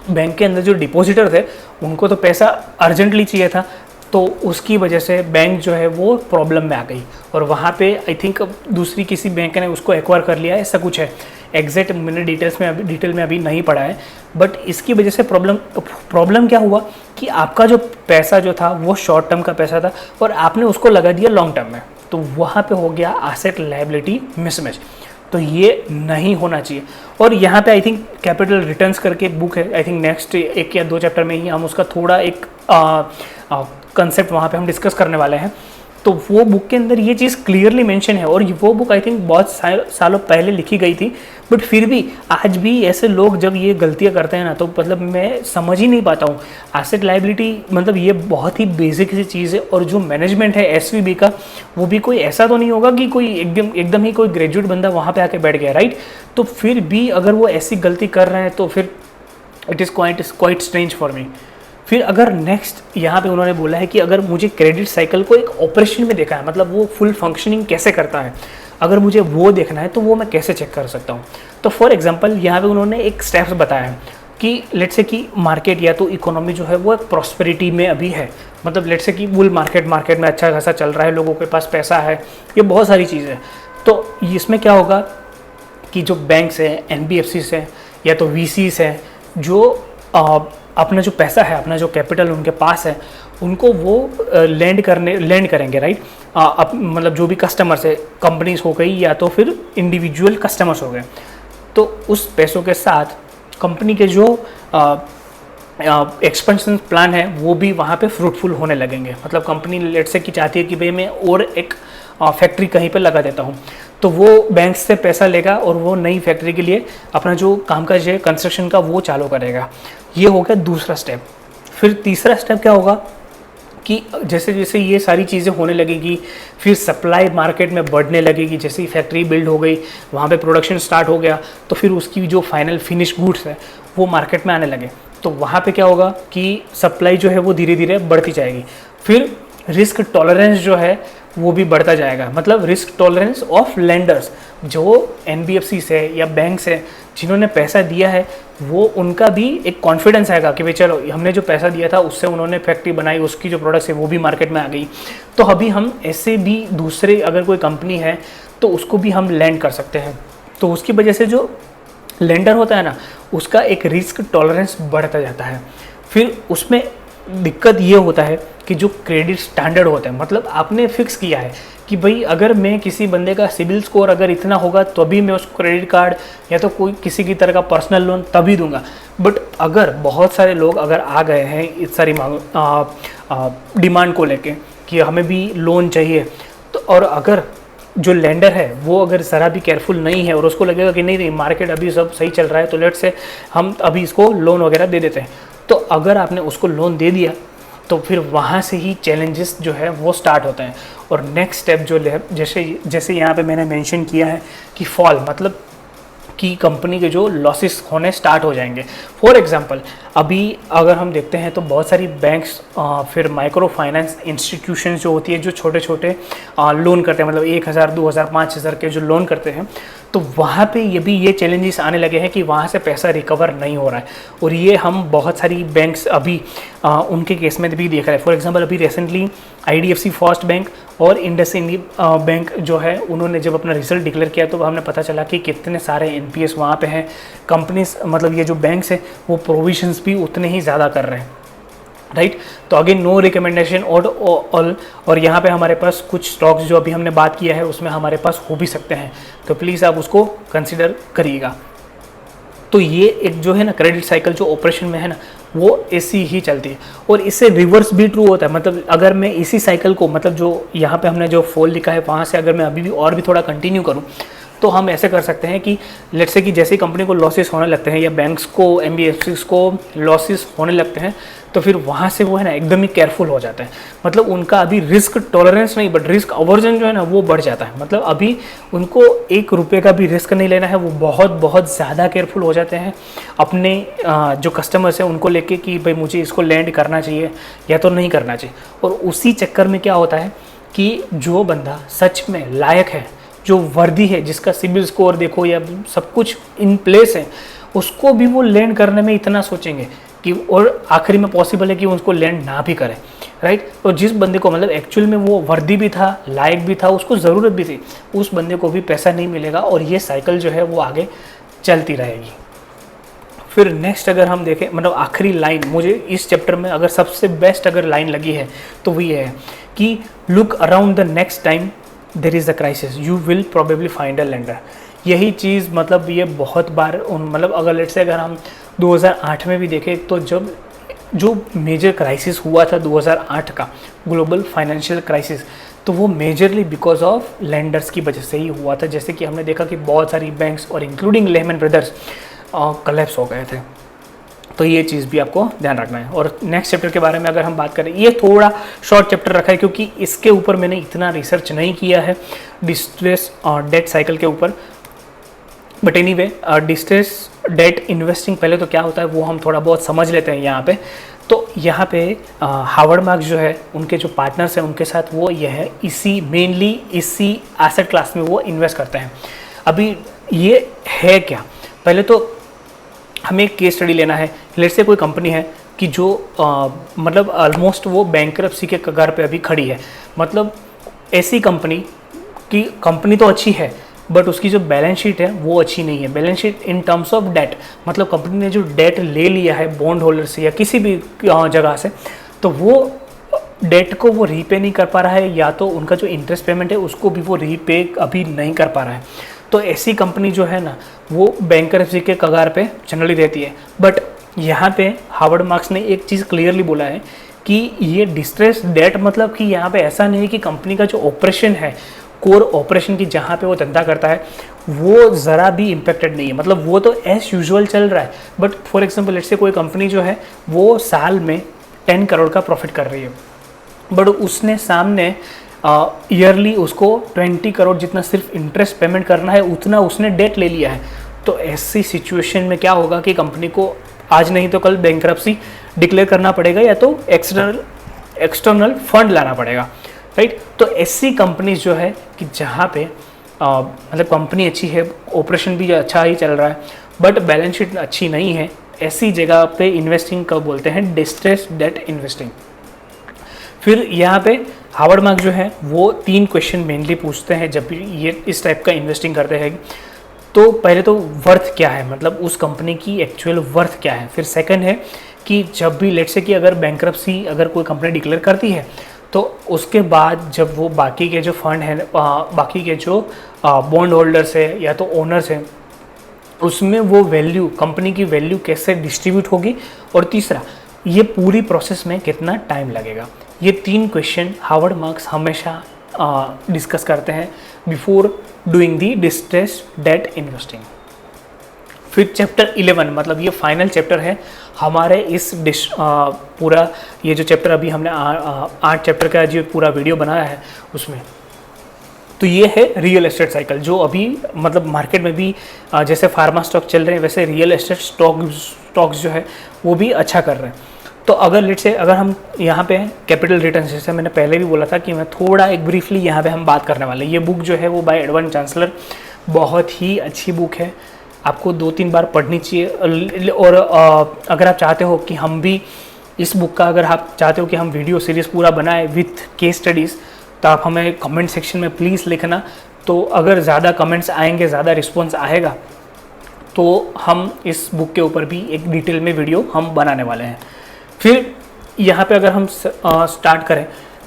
बैंक के अंदर जो डिपॉजिटर थे उनको तो पैसा अर्जेंटली चाहिए था, तो उसकी वजह से बैंक जो है वो प्रॉब्लम में आ गई और वहाँ पे आई थिंक दूसरी किसी बैंक ने उसको एक्वायर कर लिया, ऐसा कुछ है। एग्जैक्ट मैंने डिटेल में अभी नहीं पढ़ा है, बट इसकी वजह से प्रॉब्लम क्या हुआ कि आपका जो पैसा जो था वो शॉर्ट टर्म का पैसा था और आपने उसको लगा दिया लॉन्ग टर्म में, तो वहाँ पे हो गया एसेट लायबिलिटी मिसमैच। तो ये नहीं होना चाहिए। और यहाँ पे आई थिंक कैपिटल रिटर्न्स करके बुक है, आई थिंक नेक्स्ट 1 या 2 चैप्टर में ही हम उसका थोड़ा एक कंसेप्ट वहाँ पे हम डिस्कस करने वाले हैं। तो वो बुक के अंदर ये चीज़ क्लियरली मेंशन है और वो बुक आई थिंक बहुत सालों पहले लिखी गई थी, बट फिर भी आज भी ऐसे लोग जब ये गलतियाँ करते हैं ना, तो मतलब मैं समझ ही नहीं पाता हूँ। एसेट लायबिलिटी मतलब ये बहुत ही बेसिक सी चीज़ है और जो मैनेजमेंट है एसवीबी का वो भी कोई ऐसा तो नहीं होगा कि कोई एकदम ही कोई ग्रेजुएट बंदा वहाँ पर आके बैठ गया, राइट। तो फिर भी अगर वो ऐसी गलती कर रहे हैं तो फिर it is quite strange for me. फिर अगर नेक्स्ट यहाँ पे उन्होंने बोला है कि अगर मुझे क्रेडिट साइकिल को एक ऑपरेशन में देखा है, मतलब वो फुल फंक्शनिंग कैसे करता है, अगर मुझे वो देखना है तो वो मैं कैसे चेक कर सकता हूँ। तो फॉर एग्जांपल यहाँ पे उन्होंने एक स्टेप्स बताया है कि लेट्स से कि मार्केट या तो इकोनॉमी जो है वो एक प्रॉस्पेरिटी में अभी है, मतलब लेट्स से कि बुल मार्केट में अच्छा खासा चल रहा है, लोगों के पास पैसा है, ये बहुत सारी चीज़ें हैं। तो इसमें क्या होगा कि जो बैंक्स हैं, एनबीएफसीज हैं या तो वीसीज हैं, जो अपना जो पैसा है, अपना जो कैपिटल उनके पास है, उनको वो लैंड करेंगे, राइट। मतलब जो भी कस्टमर्स है, कंपनीज हो गई या तो फिर इंडिविजुअल कस्टमर्स हो गए, तो उस पैसों के साथ कंपनी के जो एक्सपेंशन प्लान है वो भी वहाँ पे फ्रूटफुल होने लगेंगे। मतलब कंपनी लेट से कि चाहती है कि भाई मैं और एक फैक्ट्री कहीं पे लगा देता हूँ, तो वो बैंक से पैसा लेगा और वो नई फैक्ट्री के लिए अपना जो कामकाज है कंस्ट्रक्शन का वो चालू करेगा। ये हो गया दूसरा स्टेप। फिर तीसरा स्टेप क्या होगा कि जैसे जैसे ये सारी चीज़ें होने लगेगी, फिर सप्लाई मार्केट में बढ़ने लगेगी। जैसे ही फैक्ट्री बिल्ड हो गई, वहाँ पे प्रोडक्शन स्टार्ट हो गया, तो फिर उसकी जो फाइनल फिनिश गुड्स है वो मार्केट में आने लगे, तो वहाँ पे क्या होगा कि सप्लाई जो है वो धीरे धीरे बढ़ती जाएगी। फिर रिस्क टॉलरेंस जो है वो भी बढ़ता जाएगा, मतलब रिस्क टॉलरेंस ऑफ लेंडर्स, जो एनबीएफसी से या बैंक से जिन्होंने पैसा दिया है वो उनका भी एक कॉन्फिडेंस आएगा कि भाई चलो हमने जो पैसा दिया था उससे उन्होंने फैक्ट्री बनाई, उसकी जो प्रोडक्ट्स है वो भी मार्केट में आ गई, तो अभी हम ऐसे भी दूसरे अगर कोई कंपनी है तो उसको भी हम लैंड कर सकते हैं। तो उसकी वजह से जो लेंडर होता है ना उसका एक रिस्क टॉलरेंस बढ़ता जाता है। फिर उसमें दिक्कत ये होता है कि जो क्रेडिट स्टैंडर्ड होता है, मतलब आपने फिक्स किया है कि भाई अगर मैं किसी बंदे का सिबिल स्कोर अगर इतना होगा तभी मैं उसको क्रेडिट कार्ड या तो कोई किसी की तरह का पर्सनल लोन तभी दूंगा। बट अगर बहुत सारे लोग अगर आ गए हैं इस सारी डिमांड को लेके कि हमें भी लोन चाहिए, तो और अगर जो लेंडर है वो अगर ज़रा भी केयरफुल नहीं है और उसको लगेगा कि नहीं मार्केट अभी सब सही चल रहा है तो लेट से हम अभी इसको लोन वगैरह दे देते हैं, तो अगर आपने उसको लोन दे दिया तो फिर वहाँ से ही चैलेंजेस जो है वो स्टार्ट होते हैं। और नेक्स्ट स्टेप जो जैसे यहाँ पे मैंने मेंशन किया है कि फॉल, मतलब कि कंपनी के जो लॉसेस होने स्टार्ट हो जाएंगे। फॉर एग्जांपल अभी अगर हम देखते हैं तो बहुत सारी बैंक्स फिर माइक्रो फाइनेंस इंस्टीट्यूशंस जो होती है जो छोटे छोटे लोन करते हैं, मतलब 1000, 2000, 5000 के जो लोन करते हैं, तो वहाँ पे ये चैलेंजेस आने लगे हैं कि वहाँ से पैसा रिकवर नहीं हो रहा है। और ये हम बहुत सारी बैंक्स अभी उनके केस में भी देख रहे हैं। फॉर एग्जांपल अभी रिसेंटली आईडीएफसी फर्स्ट बैंक और इंडसइंड बैंक जो है उन्होंने जब अपना रिजल्ट डिक्लेयर किया तो हमें पता चला कि कितने सारे एनपीएस वहाँ पे हैं। कंपनीज मतलब ये जो बैंक्स हैं वो प्रोविजंस भी उतने ही ज़्यादा कर रहे हैं, राइट। तो अगेन नो रिकमेंडेशन और यहाँ पे हमारे पास कुछ स्टॉक्स जो अभी हमने बात किया है उसमें हमारे पास हो भी सकते हैं, तो प्लीज़ आप उसको कंसिडर करिएगा। तो ये एक जो है ना क्रेडिट साइकिल जो ऑपरेशन में है ना वो ऐसी ही चलती है। और इससे रिवर्स भी ट्रू होता है, मतलब अगर मैं इसी साइकिल को, मतलब जो यहाँ पे हमने जो फॉल लिखा है वहाँ से अगर मैं अभी भी और भी थोड़ा कंटिन्यू करूँ तो हम ऐसे कर सकते हैं कि लेट्स से कि जैसे कंपनी को लॉसेस होने लगते हैं या बैंक्स को एनबीएफसीज को लॉसेस होने लगते हैं तो फिर वहाँ से वो है ना एकदम ही केयरफुल हो जाता है। मतलब उनका अभी रिस्क टॉलरेंस नहीं बट रिस्क अवर्जन जो है ना वो बढ़ जाता है। मतलब अभी उनको 1 रुपये का भी रिस्क नहीं लेना है, वो बहुत बहुत ज़्यादा केयरफुल हो जाते हैं अपने जो कस्टमर्स हैं उनको लेके कि भाई मुझे इसको लैंड करना चाहिए या तो नहीं करना चाहिए। और उसी चक्कर में क्या होता है कि जो बंदा सच में लायक है, जो वर्दी है, जिसका सिबिल स्कोर देखो या सब कुछ इन प्लेस है, उसको भी वो लैंड करने में इतना सोचेंगे कि और आखिरी में पॉसिबल है कि उसको लैंड ना भी करें, राइट। तो जिस बंदे को मतलब एक्चुअल में वो वर्दी भी था, लायक भी था, उसको ज़रूरत भी थी, उस बंदे को भी पैसा नहीं मिलेगा और ये साइकिल जो है वो आगे चलती रहेगी। फिर नेक्स्ट अगर हम देखें, मतलब आखिरी लाइन मुझे इस चैप्टर में अगर सबसे बेस्ट अगर लाइन लगी है तो वो ये है कि look around the next time there is the crisis you will probably find a lender. यही चीज़ मतलब ये बहुत बार मतलब अगर लेट से अगर हम 2008 में भी देखें तो जब जो मेजर क्राइसिस हुआ था 2008 का ग्लोबल फाइनेंशियल क्राइसिस, तो वो मेजरली बिकॉज ऑफ लेंडर्स की वजह से ही हुआ था। जैसे कि हमने देखा कि बहुत सारी बैंक्स और इंक्लूडिंग लेहमैन ब्रदर्स कोलैप्स हो गए थे। तो ये चीज़ भी आपको ध्यान रखना है। और नेक्स्ट चैप्टर के बारे में अगर हम बात करें, ये थोड़ा शॉर्ट चैप्टर रखा है क्योंकि इसके ऊपर मैंने इतना रिसर्च नहीं किया है डिस्ट्रेस डेट साइकिल के ऊपर। But anyway distress debt investing पहले तो क्या होता है वो हम थोड़ा बहुत समझ लेते हैं यहाँ पे। तो यहाँ पे हार्वर्ड मार्क्स जो है उनके जो पार्टनर्स हैं उनके साथ वो यह मेनली इसी एसेट क्लास में वो इन्वेस्ट करते हैं। अभी ये है क्या, पहले तो हमें एक केस स्टडी लेना है। लेट्स से कोई कंपनी है कि जो मतलब ऑलमोस्ट वो बैंकरप्सी के कगार पे अभी खड़ी है। मतलब ऐसी कंपनी की कंपनी तो अच्छी है बट उसकी जो बैलेंस शीट है वो अच्छी नहीं है। Balance sheet in terms of debt, मतलब कंपनी ने जो डेट ले लिया है बॉन्ड होल्डर से या किसी भी जगह से, तो वो डेट को वो रीपे नहीं कर पा रहा है या तो उनका जो इंटरेस्ट पेमेंट है उसको भी वो रीपे अभी नहीं कर पा रहा है। तो ऐसी कंपनी जो है ना वो बैंकरप्सी के कगार पे जनरली रहती है। बट यहाँ पे हार्वर्ड मार्क्स ने एक चीज़ क्लियरली बोला है कि ये डिस्ट्रेस डेट मतलब कि यहाँ पे ऐसा नहीं है कि कंपनी का जो ऑपरेशन है, कोर ऑपरेशन की जहाँ पे वो धंधा करता है, वो ज़रा भी इम्पेक्टेड नहीं है। मतलब वो तो एज यूजुअल चल रहा है। But for example let's say कोई कंपनी जो है वो साल में 10 करोड़ का प्रॉफिट कर रही है, बट उसने सामने ईयरली उसको 20 करोड़ जितना सिर्फ इंटरेस्ट पेमेंट करना है, उतना उसने डेट ले लिया है। तो ऐसी सिचुएशन में क्या होगा कि कंपनी को आज नहीं तो कल बैंकरप्सी डिक्लेयर करना पड़ेगा या तो एक्सटर्नल फंड लाना पड़ेगा, राइट। तो ऐसी कंपनीज जो है कि जहाँ पे मतलब कंपनी अच्छी है, ऑपरेशन भी अच्छा ही चल रहा है, बट बैलेंस शीट अच्छी नहीं है, ऐसी जगह पे इन्वेस्टिंग कब बोलते हैं, डिस्ट्रेस डेट इन्वेस्टिंग। फिर यहाँ पे हार्वर्ड मार्क्स जो है वो 3 क्वेश्चन मेनली पूछते हैं जब भी ये इस टाइप का इन्वेस्टिंग करते हैं। तो पहले तो वर्थ क्या है, मतलब उस कंपनी की एक्चुअल वर्थ क्या है। फिर सेकंड है कि जब भी लेट्स से कि अगर बैंकरप्सी अगर कोई कंपनी डिक्लेयर करती है तो उसके बाद जब वो बाकी के जो फंड है, बाकी के जो बॉन्ड होल्डर्स है या तो ओनर्स हैं, उसमें वो वैल्यू, कंपनी की वैल्यू कैसे डिस्ट्रीब्यूट होगी, और तीसरा ये पूरी प्रोसेस में कितना टाइम लगेगा। ये 3 क्वेश्चन हार्वर्ड मार्क्स हमेशा डिस्कस करते हैं before doing the distress debt investing. फिर चैप्टर 11 मतलब ये फाइनल चैप्टर है हमारे इस पूरा ये जो चैप्टर अभी हमने 8 चैप्टर का जो पूरा वीडियो बनाया है उसमें, तो ये है रियल एस्टेट साइकिल, जो अभी मतलब मार्केट में भी जैसे फार्मा स्टॉक चल रहे हैं वैसे रियल एस्टेट स्टॉक्स जो है वो भी अच्छा कर रहे हैं। तो अगर लेट्स से अगर हम यहाँ पे कैपिटल रिटर्न, जैसे मैंने पहले भी बोला था कि मैं थोड़ा एक ब्रीफली यहाँ पे हम बात करने वाले हैं। ये बुक जो है वो बाय एडवान चांसलर, बहुत ही अच्छी बुक है, आपको 2-3 बार पढ़नी चाहिए। और अगर आप चाहते हो कि हम भी इस बुक का, अगर आप चाहते हो कि हम वीडियो सीरीज़ पूरा बनाए विथ केस स्टडीज़, तो आप हमें कमेंट सेक्शन में प्लीज़ लिखना। तो अगर ज़्यादा कमेंट्स आएंगे, ज़्यादा रिस्पॉन्स आएगा, तो हम इस बुक के ऊपर भी एक डिटेल में वीडियो हम बनाने वाले हैं। फिर यहाँ पे अगर हम स्टार्ट करें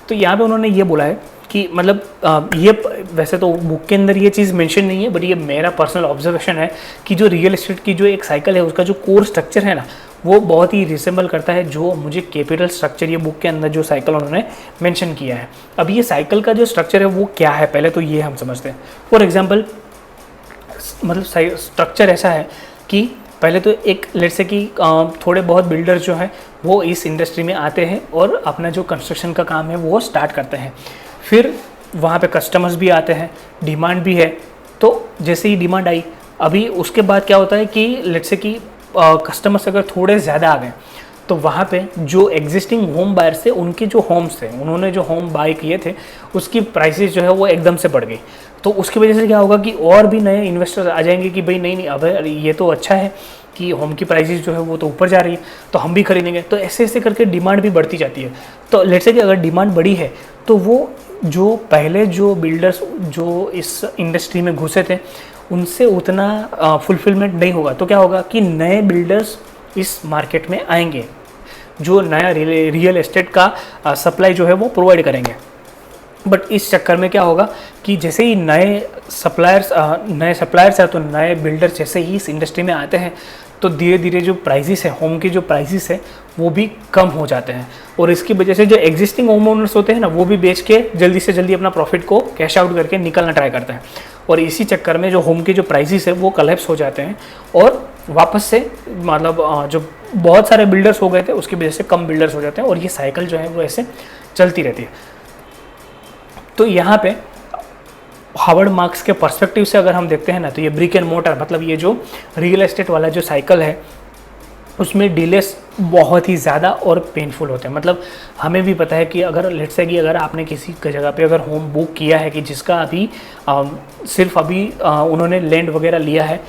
तो यहाँ पे उन्होंने ये बोला है कि मतलब ये वैसे तो बुक के अंदर ये चीज़ मेंशन नहीं है, बट ये मेरा पर्सनल ऑब्जर्वेशन है कि जो रियल एस्टेट की जो एक साइकिल है उसका जो कोर स्ट्रक्चर है ना, वो बहुत ही रिसेंबल करता है जो मुझे कैपिटल स्ट्रक्चर ये बुक के अंदर जो साइकिल उन्होंने मेंशन किया है। अब ये साइकिल का जो स्ट्रक्चर है वो क्या है, पहले तो ये हम समझते हैं। फॉर एग्जाम्पल मतलब स्ट्रक्चर ऐसा है कि पहले तो एक लेट्स से कि थोड़े बहुत बिल्डर्स जो हैं वो इस इंडस्ट्री में आते हैं और अपना जो कंस्ट्रक्शन का काम है वो स्टार्ट करते हैं। फिर वहाँ पे कस्टमर्स भी आते हैं, डिमांड भी है। तो जैसे ही डिमांड आई, अभी उसके बाद क्या होता है कि लेट्स से कि कस्टमर्स अगर थोड़े ज़्यादा आ गए तो वहाँ पे जो एग्जिस्टिंग होम बायर्स थे, उनके जो होम्स थे, उन्होंने जो होम बाय किए थे उसकी प्राइसेस जो है वो एकदम से बढ़ गई। तो उसकी वजह से क्या होगा कि और भी नए इन्वेस्टर्स आ जाएंगे कि भाई नहीं अब ये तो अच्छा है कि होम की प्राइसेस जो है वो तो ऊपर जा रही है, तो हम भी खरीदेंगे। तो ऐसे ऐसे करके डिमांड भी बढ़ती जाती है। तो लेट्स से कि अगर डिमांड बढ़ी है तो वो जो पहले जो बिल्डर्स जो इस इंडस्ट्री में घुसे थे उनसे उतना फुलफिलमेंट नहीं होगा। तो क्या होगा कि नए बिल्डर्स इस मार्केट में आएंगे जो नया रियल एस्टेट का सप्लाई जो है वो प्रोवाइड करेंगे। बट इस चक्कर में क्या होगा कि जैसे ही नए सप्लायर्स है तो नए बिल्डर जैसे ही इस इंडस्ट्री में आते हैं तो धीरे धीरे जो प्राइसेस है, होम के जो प्राइसेस है वो भी कम हो जाते हैं। और इसकी वजह से जो एग्जिस्टिंग होम ओनर्स होते हैं ना, वो भी बेच के जल्दी से जल्दी अपना प्रॉफिट को कैश आउट करके निकलना ट्राई करते हैं। और इसी चक्कर में जो होम के जो प्राइसेस है वो कलेप्स हो जाते हैं और वापस से मतलब जो बहुत सारे बिल्डर्स हो गए थे उसकी वजह से कम बिल्डर्स हो जाते हैं और ये साइकिल जो है वो ऐसे चलती रहती है। तो यहाँ पे हार्वर्ड मार्क्स के पर्सपेक्टिव से अगर हम देखते हैं ना, तो ये ब्रिक एंड मोटर मतलब ये जो रियल एस्टेट वाला जो साइकिल है उसमें डिलेस बहुत ही ज़्यादा और पेनफुल होते हैं। मतलब हमें भी पता है कि अगर लेट्स से कि अगर आपने किसी जगह पे अगर होम बुक किया है कि जिसका अभी सिर्फ अभी उन्होंने लैंड वगैरह लिया है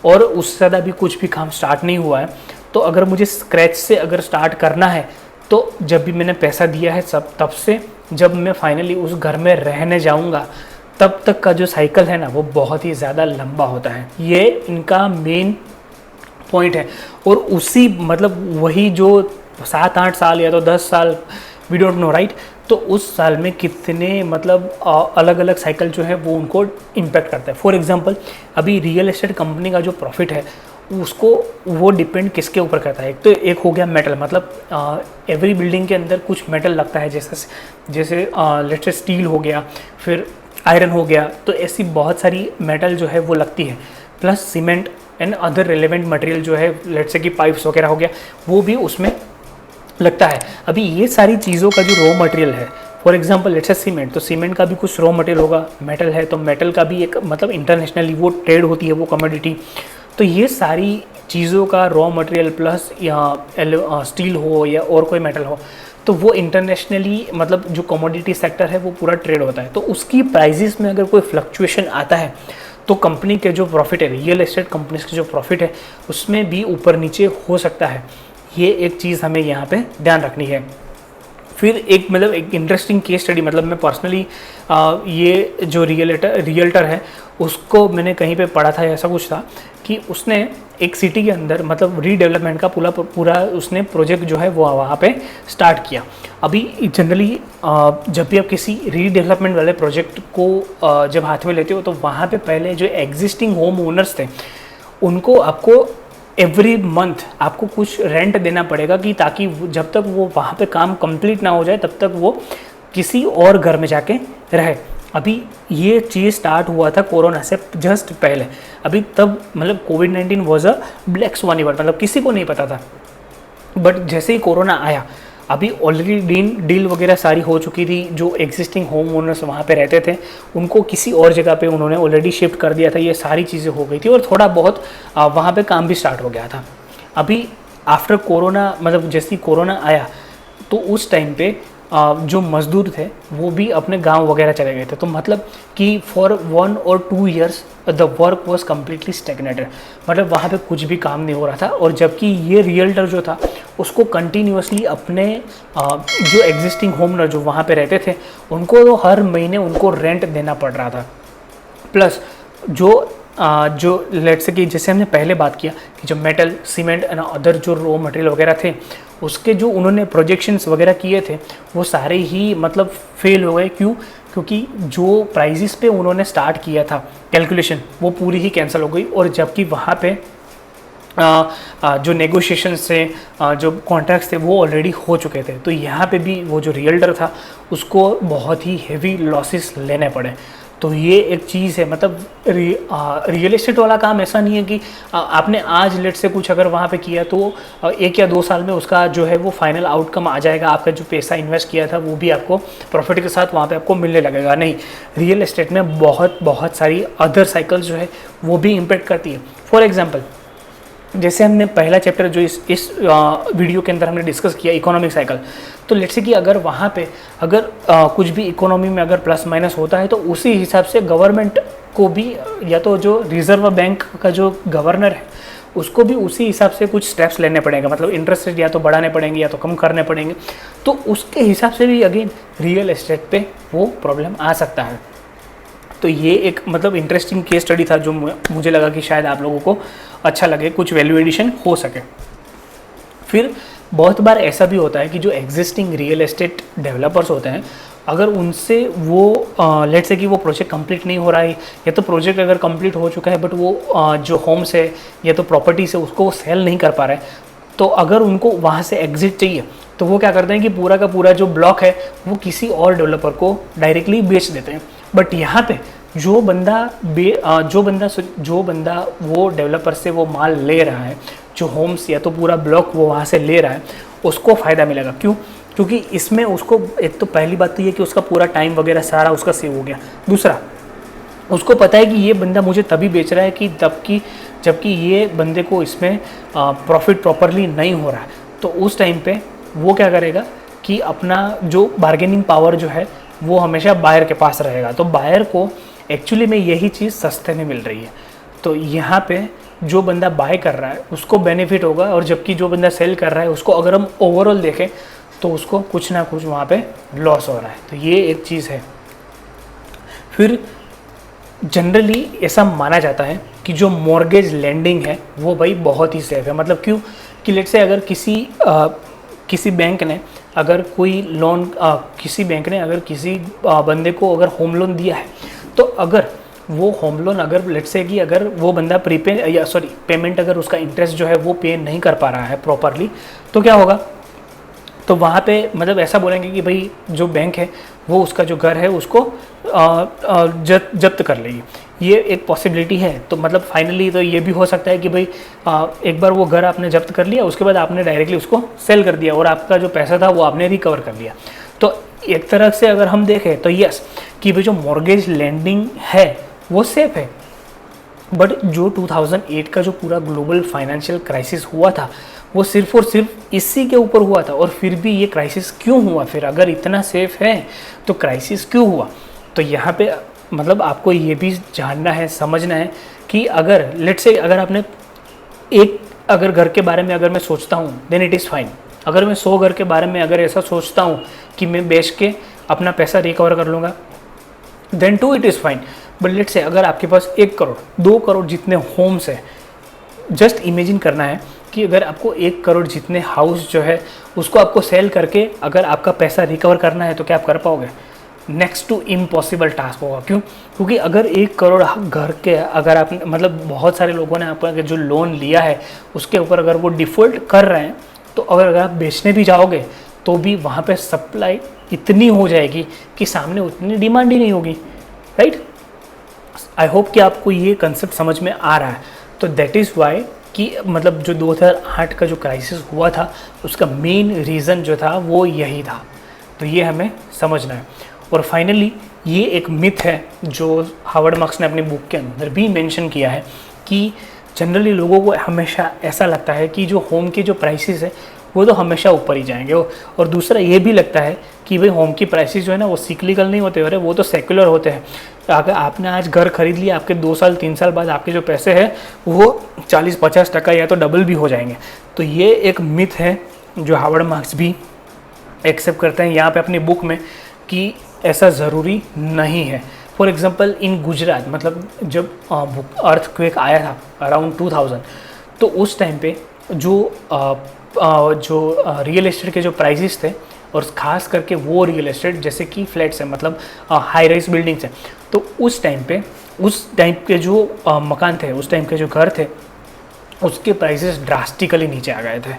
और उससे ज़्यादा अभी कुछ भी काम स्टार्ट नहीं हुआ है, तो अगर मुझे स्क्रैच से अगर स्टार्ट करना है तो जब भी मैंने पैसा दिया है सब तब से जब मैं फाइनली उस घर में रहने जाऊंगा तब तक का जो साइकिल है ना वो बहुत ही ज़्यादा लंबा होता है। ये इनका मेन पॉइंट है। और उसी मतलब वही जो 7-8 साल या तो 10 साल, वी डोंट नो राइट, तो उस साल में कितने मतलब अलग अलग साइकिल जो है वो उनको इम्पैक्ट करता है। फॉर एग्जांपल अभी रियल एस्टेट कंपनी का जो प्रॉफिट है उसको वो डिपेंड किसके ऊपर करता है। एक तो एक हो गया मेटल, मतलब एवरी बिल्डिंग के अंदर कुछ मेटल लगता है, जैसे लेट्स से स्टील हो गया, फिर आयरन हो गया, तो ऐसी बहुत सारी मेटल जो है वो लगती है। Plus cement and other relevant material जो है लेट्स से कि पाइप्स वगैरह हो गया वो भी उसमें लगता है। अभी ये सारी चीज़ों का जो रॉ मटेरियल है, for example let's say cement, तो सीमेंट का भी कुछ रॉ मटेरियल होगा, मेटल है तो मेटल का भी एक मतलब इंटरनेशनली वो ट्रेड होती है वो कमोडिटी। तो ये सारी चीज़ों का रॉ मटेरियल प्लस या स्टील हो या और कोई मेटल हो, तो वो इंटरनेशनली मतलब जो कमोडिटी सेक्टर है वो पूरा ट्रेड होता है। तो उसकी प्राइजेस में अगर कोई फ्लक्चुएशन आता है तो कंपनी के जो प्रॉफिट है, रियल एस्टेट कंपनीज के जो प्रॉफिट है उसमें भी ऊपर नीचे हो सकता है। ये एक चीज़ हमें यहाँ पे ध्यान रखनी है। फिर एक मतलब एक इंटरेस्टिंग केस स्टडी, मतलब मैं पर्सनली ये जो रियल्टर है उसको मैंने कहीं पे पढ़ा था, ऐसा कुछ था कि उसने एक सिटी के अंदर मतलब रीडेवलपमेंट का पूरा उसने प्रोजेक्ट जो है वो वहाँ पे स्टार्ट किया। अभी जनरली जब भी आप किसी रीडेवलपमेंट वाले प्रोजेक्ट को जब हाथ में लेते हो तो वहाँ पे पहले जो एग्जिस्टिंग होम ओनर्स थे उनको आपको एवरी मंथ आपको कुछ रेंट देना पड़ेगा कि ताकि जब तक वो वहाँ पे काम कंप्लीट ना हो जाए तब तक वो किसी और घर में जाके रहे। अभी ये चीज़ स्टार्ट हुआ था कोरोना से जस्ट पहले, अभी तब मतलब कोविड-19 was a black swan event, मतलब किसी को नहीं पता था। बट जैसे ही कोरोना आया अभी ऑलरेडी डील वगैरह सारी हो चुकी थी, जो एग्जिस्टिंग होम ओनर्स वहाँ पे रहते थे उनको किसी और जगह पे उन्होंने ऑलरेडी शिफ्ट कर दिया था, ये सारी चीज़ें हो गई थी और थोड़ा बहुत वहाँ पे काम भी स्टार्ट हो गया था। अभी आफ्टर कोरोना मतलब जैसे ही कोरोना आया तो उस टाइम पे जो मज़दूर थे वो भी अपने गांव वगैरह चले गए थे। तो मतलब कि for 1 or 2 years the work was completely स्टेगनेटेड, मतलब वहाँ पे कुछ भी काम नहीं हो रहा था। और जबकि ये रियल्टर जो था उसको कंटिन्यूसली अपने जो एग्जिस्टिंग होमनर जो वहाँ पे रहते थे उनको तो हर महीने उनको रेंट देना पड़ रहा था। प्लस जो लेट्स से कि जैसे हमने पहले बात किया कि जो मेटल, सीमेंट एंड अदर जो रॉ मटेरियल वगैरह थे उसके जो उन्होंने प्रोजेक्शंस वगैरह किए थे वो सारे ही मतलब फेल हो गए। क्यों? क्योंकि जो प्राइजेस पे उन्होंने स्टार्ट किया था कैलकुलेशन वो पूरी ही कैंसिल हो गई। और जबकि वहाँ पे जो नेगोशिएशंस थे, जो कॉन्ट्रैक्ट्स थे वो ऑलरेडी हो चुके थे। तो यहाँ पे भी वो जो रियल्टर था उसको बहुत ही हेवी लॉसेस लेने पड़े। तो ये एक चीज़ है, मतलब रियल एस्टेट वाला काम ऐसा नहीं है कि आपने आज लेट से कुछ अगर वहाँ पे किया तो 1 या 2 साल में उसका जो है वो फाइनल आउटकम आ जाएगा, आपका जो पैसा इन्वेस्ट किया था वो भी आपको प्रॉफिट के साथ वहाँ पे आपको मिलने लगेगा। नहीं, रियल एस्टेट में बहुत सारी अदर साइकिल्स जो है वो भी इम्पेक्ट करती है। फॉर एग्जाम्पल जैसे हमने पहला चैप्टर जो इस वीडियो के अंदर हमने डिस्कस किया इकोनॉमिक साइकिल, तो लेट्स से कि अगर वहाँ पे अगर कुछ भी इकोनॉमी में अगर प्लस माइनस होता है तो उसी हिसाब से गवर्नमेंट को भी या तो जो रिजर्व बैंक का जो गवर्नर है उसको भी उसी हिसाब से कुछ स्टेप्स लेने पड़ेंगे, मतलब इंटरेस्ट रेट या तो बढ़ाने पड़ेंगे या तो कम करने पड़ेंगे। तो उसके हिसाब से भी अगेन रियल एस्टेट पे वो प्रॉब्लम आ सकता है। तो ये एक मतलब इंटरेस्टिंग केस स्टडी था जो मुझे लगा कि शायद आप लोगों को अच्छा लगे, कुछ वैल्यू एडिशन हो सके। फिर बहुत बार ऐसा भी होता है कि जो एग्जिस्टिंग रियल एस्टेट डेवलपर्स होते हैं अगर उनसे वो लेट्स से कि वो प्रोजेक्ट कंप्लीट नहीं हो रहा है या तो प्रोजेक्ट अगर कंप्लीट हो चुका है बट वो जो होम्स है या तो प्रॉपर्टीज है उसको वो सेल नहीं कर पा रहे हैं, तो अगर उनको वहाँ से एग्जिट चाहिए तो वो क्या करते हैं कि पूरा का पूरा जो ब्लॉक है वो किसी और डेवलपर को डायरेक्टली बेच देते हैं। बट यहाँ पे जो बंदा वो डेवलपर से वो माल ले रहा है, जो होम्स या तो पूरा ब्लॉक वो वहाँ से ले रहा है, उसको फ़ायदा मिलेगा। क्यों? क्योंकि इसमें उसको एक तो पहली बात तो ये कि उसका पूरा टाइम वगैरह सारा उसका सेव हो गया। दूसरा, उसको पता है कि ये बंदा मुझे तभी बेच रहा है कि जबकि ये बंदे को इसमें प्रॉफिट प्रॉपरली नहीं हो रहा है। तो उस टाइम पे वो क्या करेगा कि अपना जो बार्गेनिंग पावर जो है वो हमेशा बायर के पास रहेगा। तो बायर को एक्चुअली में यही चीज़ सस्ते में मिल रही है, तो यहाँ पे जो बंदा बाय कर रहा है उसको बेनिफिट होगा, और जबकि जो बंदा सेल कर रहा है उसको अगर हम ओवरऑल देखें तो उसको कुछ ना कुछ वहाँ पे लॉस हो रहा है। तो ये एक चीज़ है। फिर जनरली ऐसा माना जाता है कि जो मॉर्गेज लेंडिंग है वो भाई बहुत ही सेफ है। मतलब क्यों? कि लेट से अगर किसी बैंक ने अगर कोई लोन किसी बैंक ने अगर किसी बंदे को अगर होम लोन दिया है, तो अगर वो होम लोन अगर लेट्स से कि अगर वो बंदा पेमेंट अगर उसका इंटरेस्ट जो है वो पे नहीं कर पा रहा है प्रॉपरली, तो क्या होगा? तो वहाँ पे मतलब ऐसा बोलेंगे कि भाई जो बैंक है वो उसका जो घर है उसको जब्त कर लेगी। ये एक पॉसिबिलिटी है। तो मतलब फाइनली तो ये भी हो सकता है कि भाई एक बार वो घर आपने जब्त कर लिया, उसके बाद आपने डायरेक्टली उसको सेल कर दिया और आपका जो पैसा था वो आपने रिकवर कर लिया। तो एक तरह से अगर हम देखें तो यस कि भाई जो मॉर्गेज लेंडिंग है वो सेफ है। बट जो 2008 का जो पूरा ग्लोबल फाइनेंशियल क्राइसिस हुआ था वो सिर्फ और सिर्फ इसी के ऊपर हुआ था। और फिर भी ये क्राइसिस क्यों हुआ, फिर अगर इतना सेफ है तो क्राइसिस क्यों हुआ? तो यहाँ पे मतलब आपको ये भी जानना है, समझना है कि अगर लेट्स से अगर आपने अगर घर के बारे में अगर मैं सोचता हूँ देन इट इज़ फाइन। अगर मैं 100 घर के बारे में अगर ऐसा सोचता हूँ कि मैं बेच के अपना पैसा रिकवर कर लूँगा then to it is fine. But let's say अगर आपके पास 1 करोड़ 2 करोड़ जितने होम्स है, जस्ट इमेजिन करना है कि अगर आपको 1 करोड़ जितने हाउस जो है उसको आपको सेल करके अगर आपका पैसा रिकवर करना है तो क्या आप कर पाओगे? नेक्स्ट टू इम्पॉसिबल टास्क होगा। क्यों? क्योंकि अगर 1 करोड़ घर के अगर आप मतलब बहुत सारे लोगों ने आपका जो लोन लिया है उसके ऊपर अगर वो डिफ़ॉल्ट कर रहे हैं तो अगर आप बेचने भी जाओगे तो भी वहाँ पे सप्लाई इतनी हो जाएगी कि सामने उतनी डिमांड ही नहीं होगी, राइट? आई होप कि आपको ये कंसेप्ट समझ में आ रहा है। तो दैट इज़ वाई कि मतलब जो 2008 का जो क्राइसिस हुआ था उसका मेन रीज़न जो था वो यही था। तो ये हमें समझना है। और फाइनली ये एक मिथ है जो हावर्ड मार्क्स ने अपनी बुक के अंदर भी मेंशन किया है कि जनरली लोगों को हमेशा ऐसा लगता है कि जो होम के जो प्राइसेस है वो तो हमेशा ऊपर ही जाएंगे। और दूसरा ये भी लगता है कि भाई होम की प्राइसेस जो है ना वो सिक्लिकल नहीं होते, अरे वो तो सेक्युलर होते हैं। अगर आपने आज घर खरीद लिया, आपके 2 साल 3 साल बाद आपके जो पैसे हैं वो 40-50% या तो डबल भी हो जाएंगे। तो ये एक मिथ है जो हावर्ड मार्क्स भी एक्सेप्ट करते हैं यहाँ पे अपनी बुक में कि ऐसा ज़रूरी नहीं है। फॉर एग्जांपल इन गुजरात मतलब जब अर्थक्वेक आया था अराउंड 2000 तो उस टाइम पे जो रियल एस्टेट के जो प्राइसेस थे और ख़ास करके वो रियल एस्टेट जैसे कि फ्लैट्स हैं मतलब हाई राइज बिल्डिंग्स हैं, तो उस टाइम के जो मकान थे, उस टाइम के जो घर थे उसके प्राइसेस ड्रास्टिकली नीचे आ गए थे।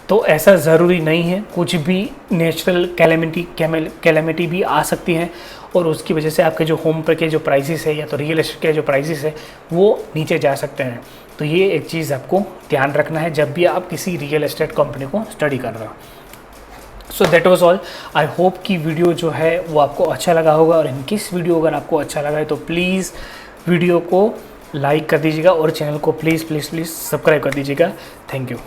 तो ऐसा ज़रूरी नहीं है, कुछ भी नेचुरल कैलेमिटी भी आ सकती है और उसकी वजह से आपके जो होम पर के जो प्राइसेस है या तो रियल एस्टेट के जो प्राइसेस है वो नीचे जा सकते हैं। तो ये एक चीज़ आपको ध्यान रखना है जब भी आप किसी रियल एस्टेट कंपनी को स्टडी कर रहे हो। So that was all. I hope कि वीडियो जो है वो आपको अच्छा लगा होगा और इनकेस वीडियो अगर आपको अच्छा लगा है तो प्लीज़ वीडियो को लाइक कर दीजिएगा और चैनल को प्लीज़ सब्सक्राइब कर दीजिएगा। Thank you.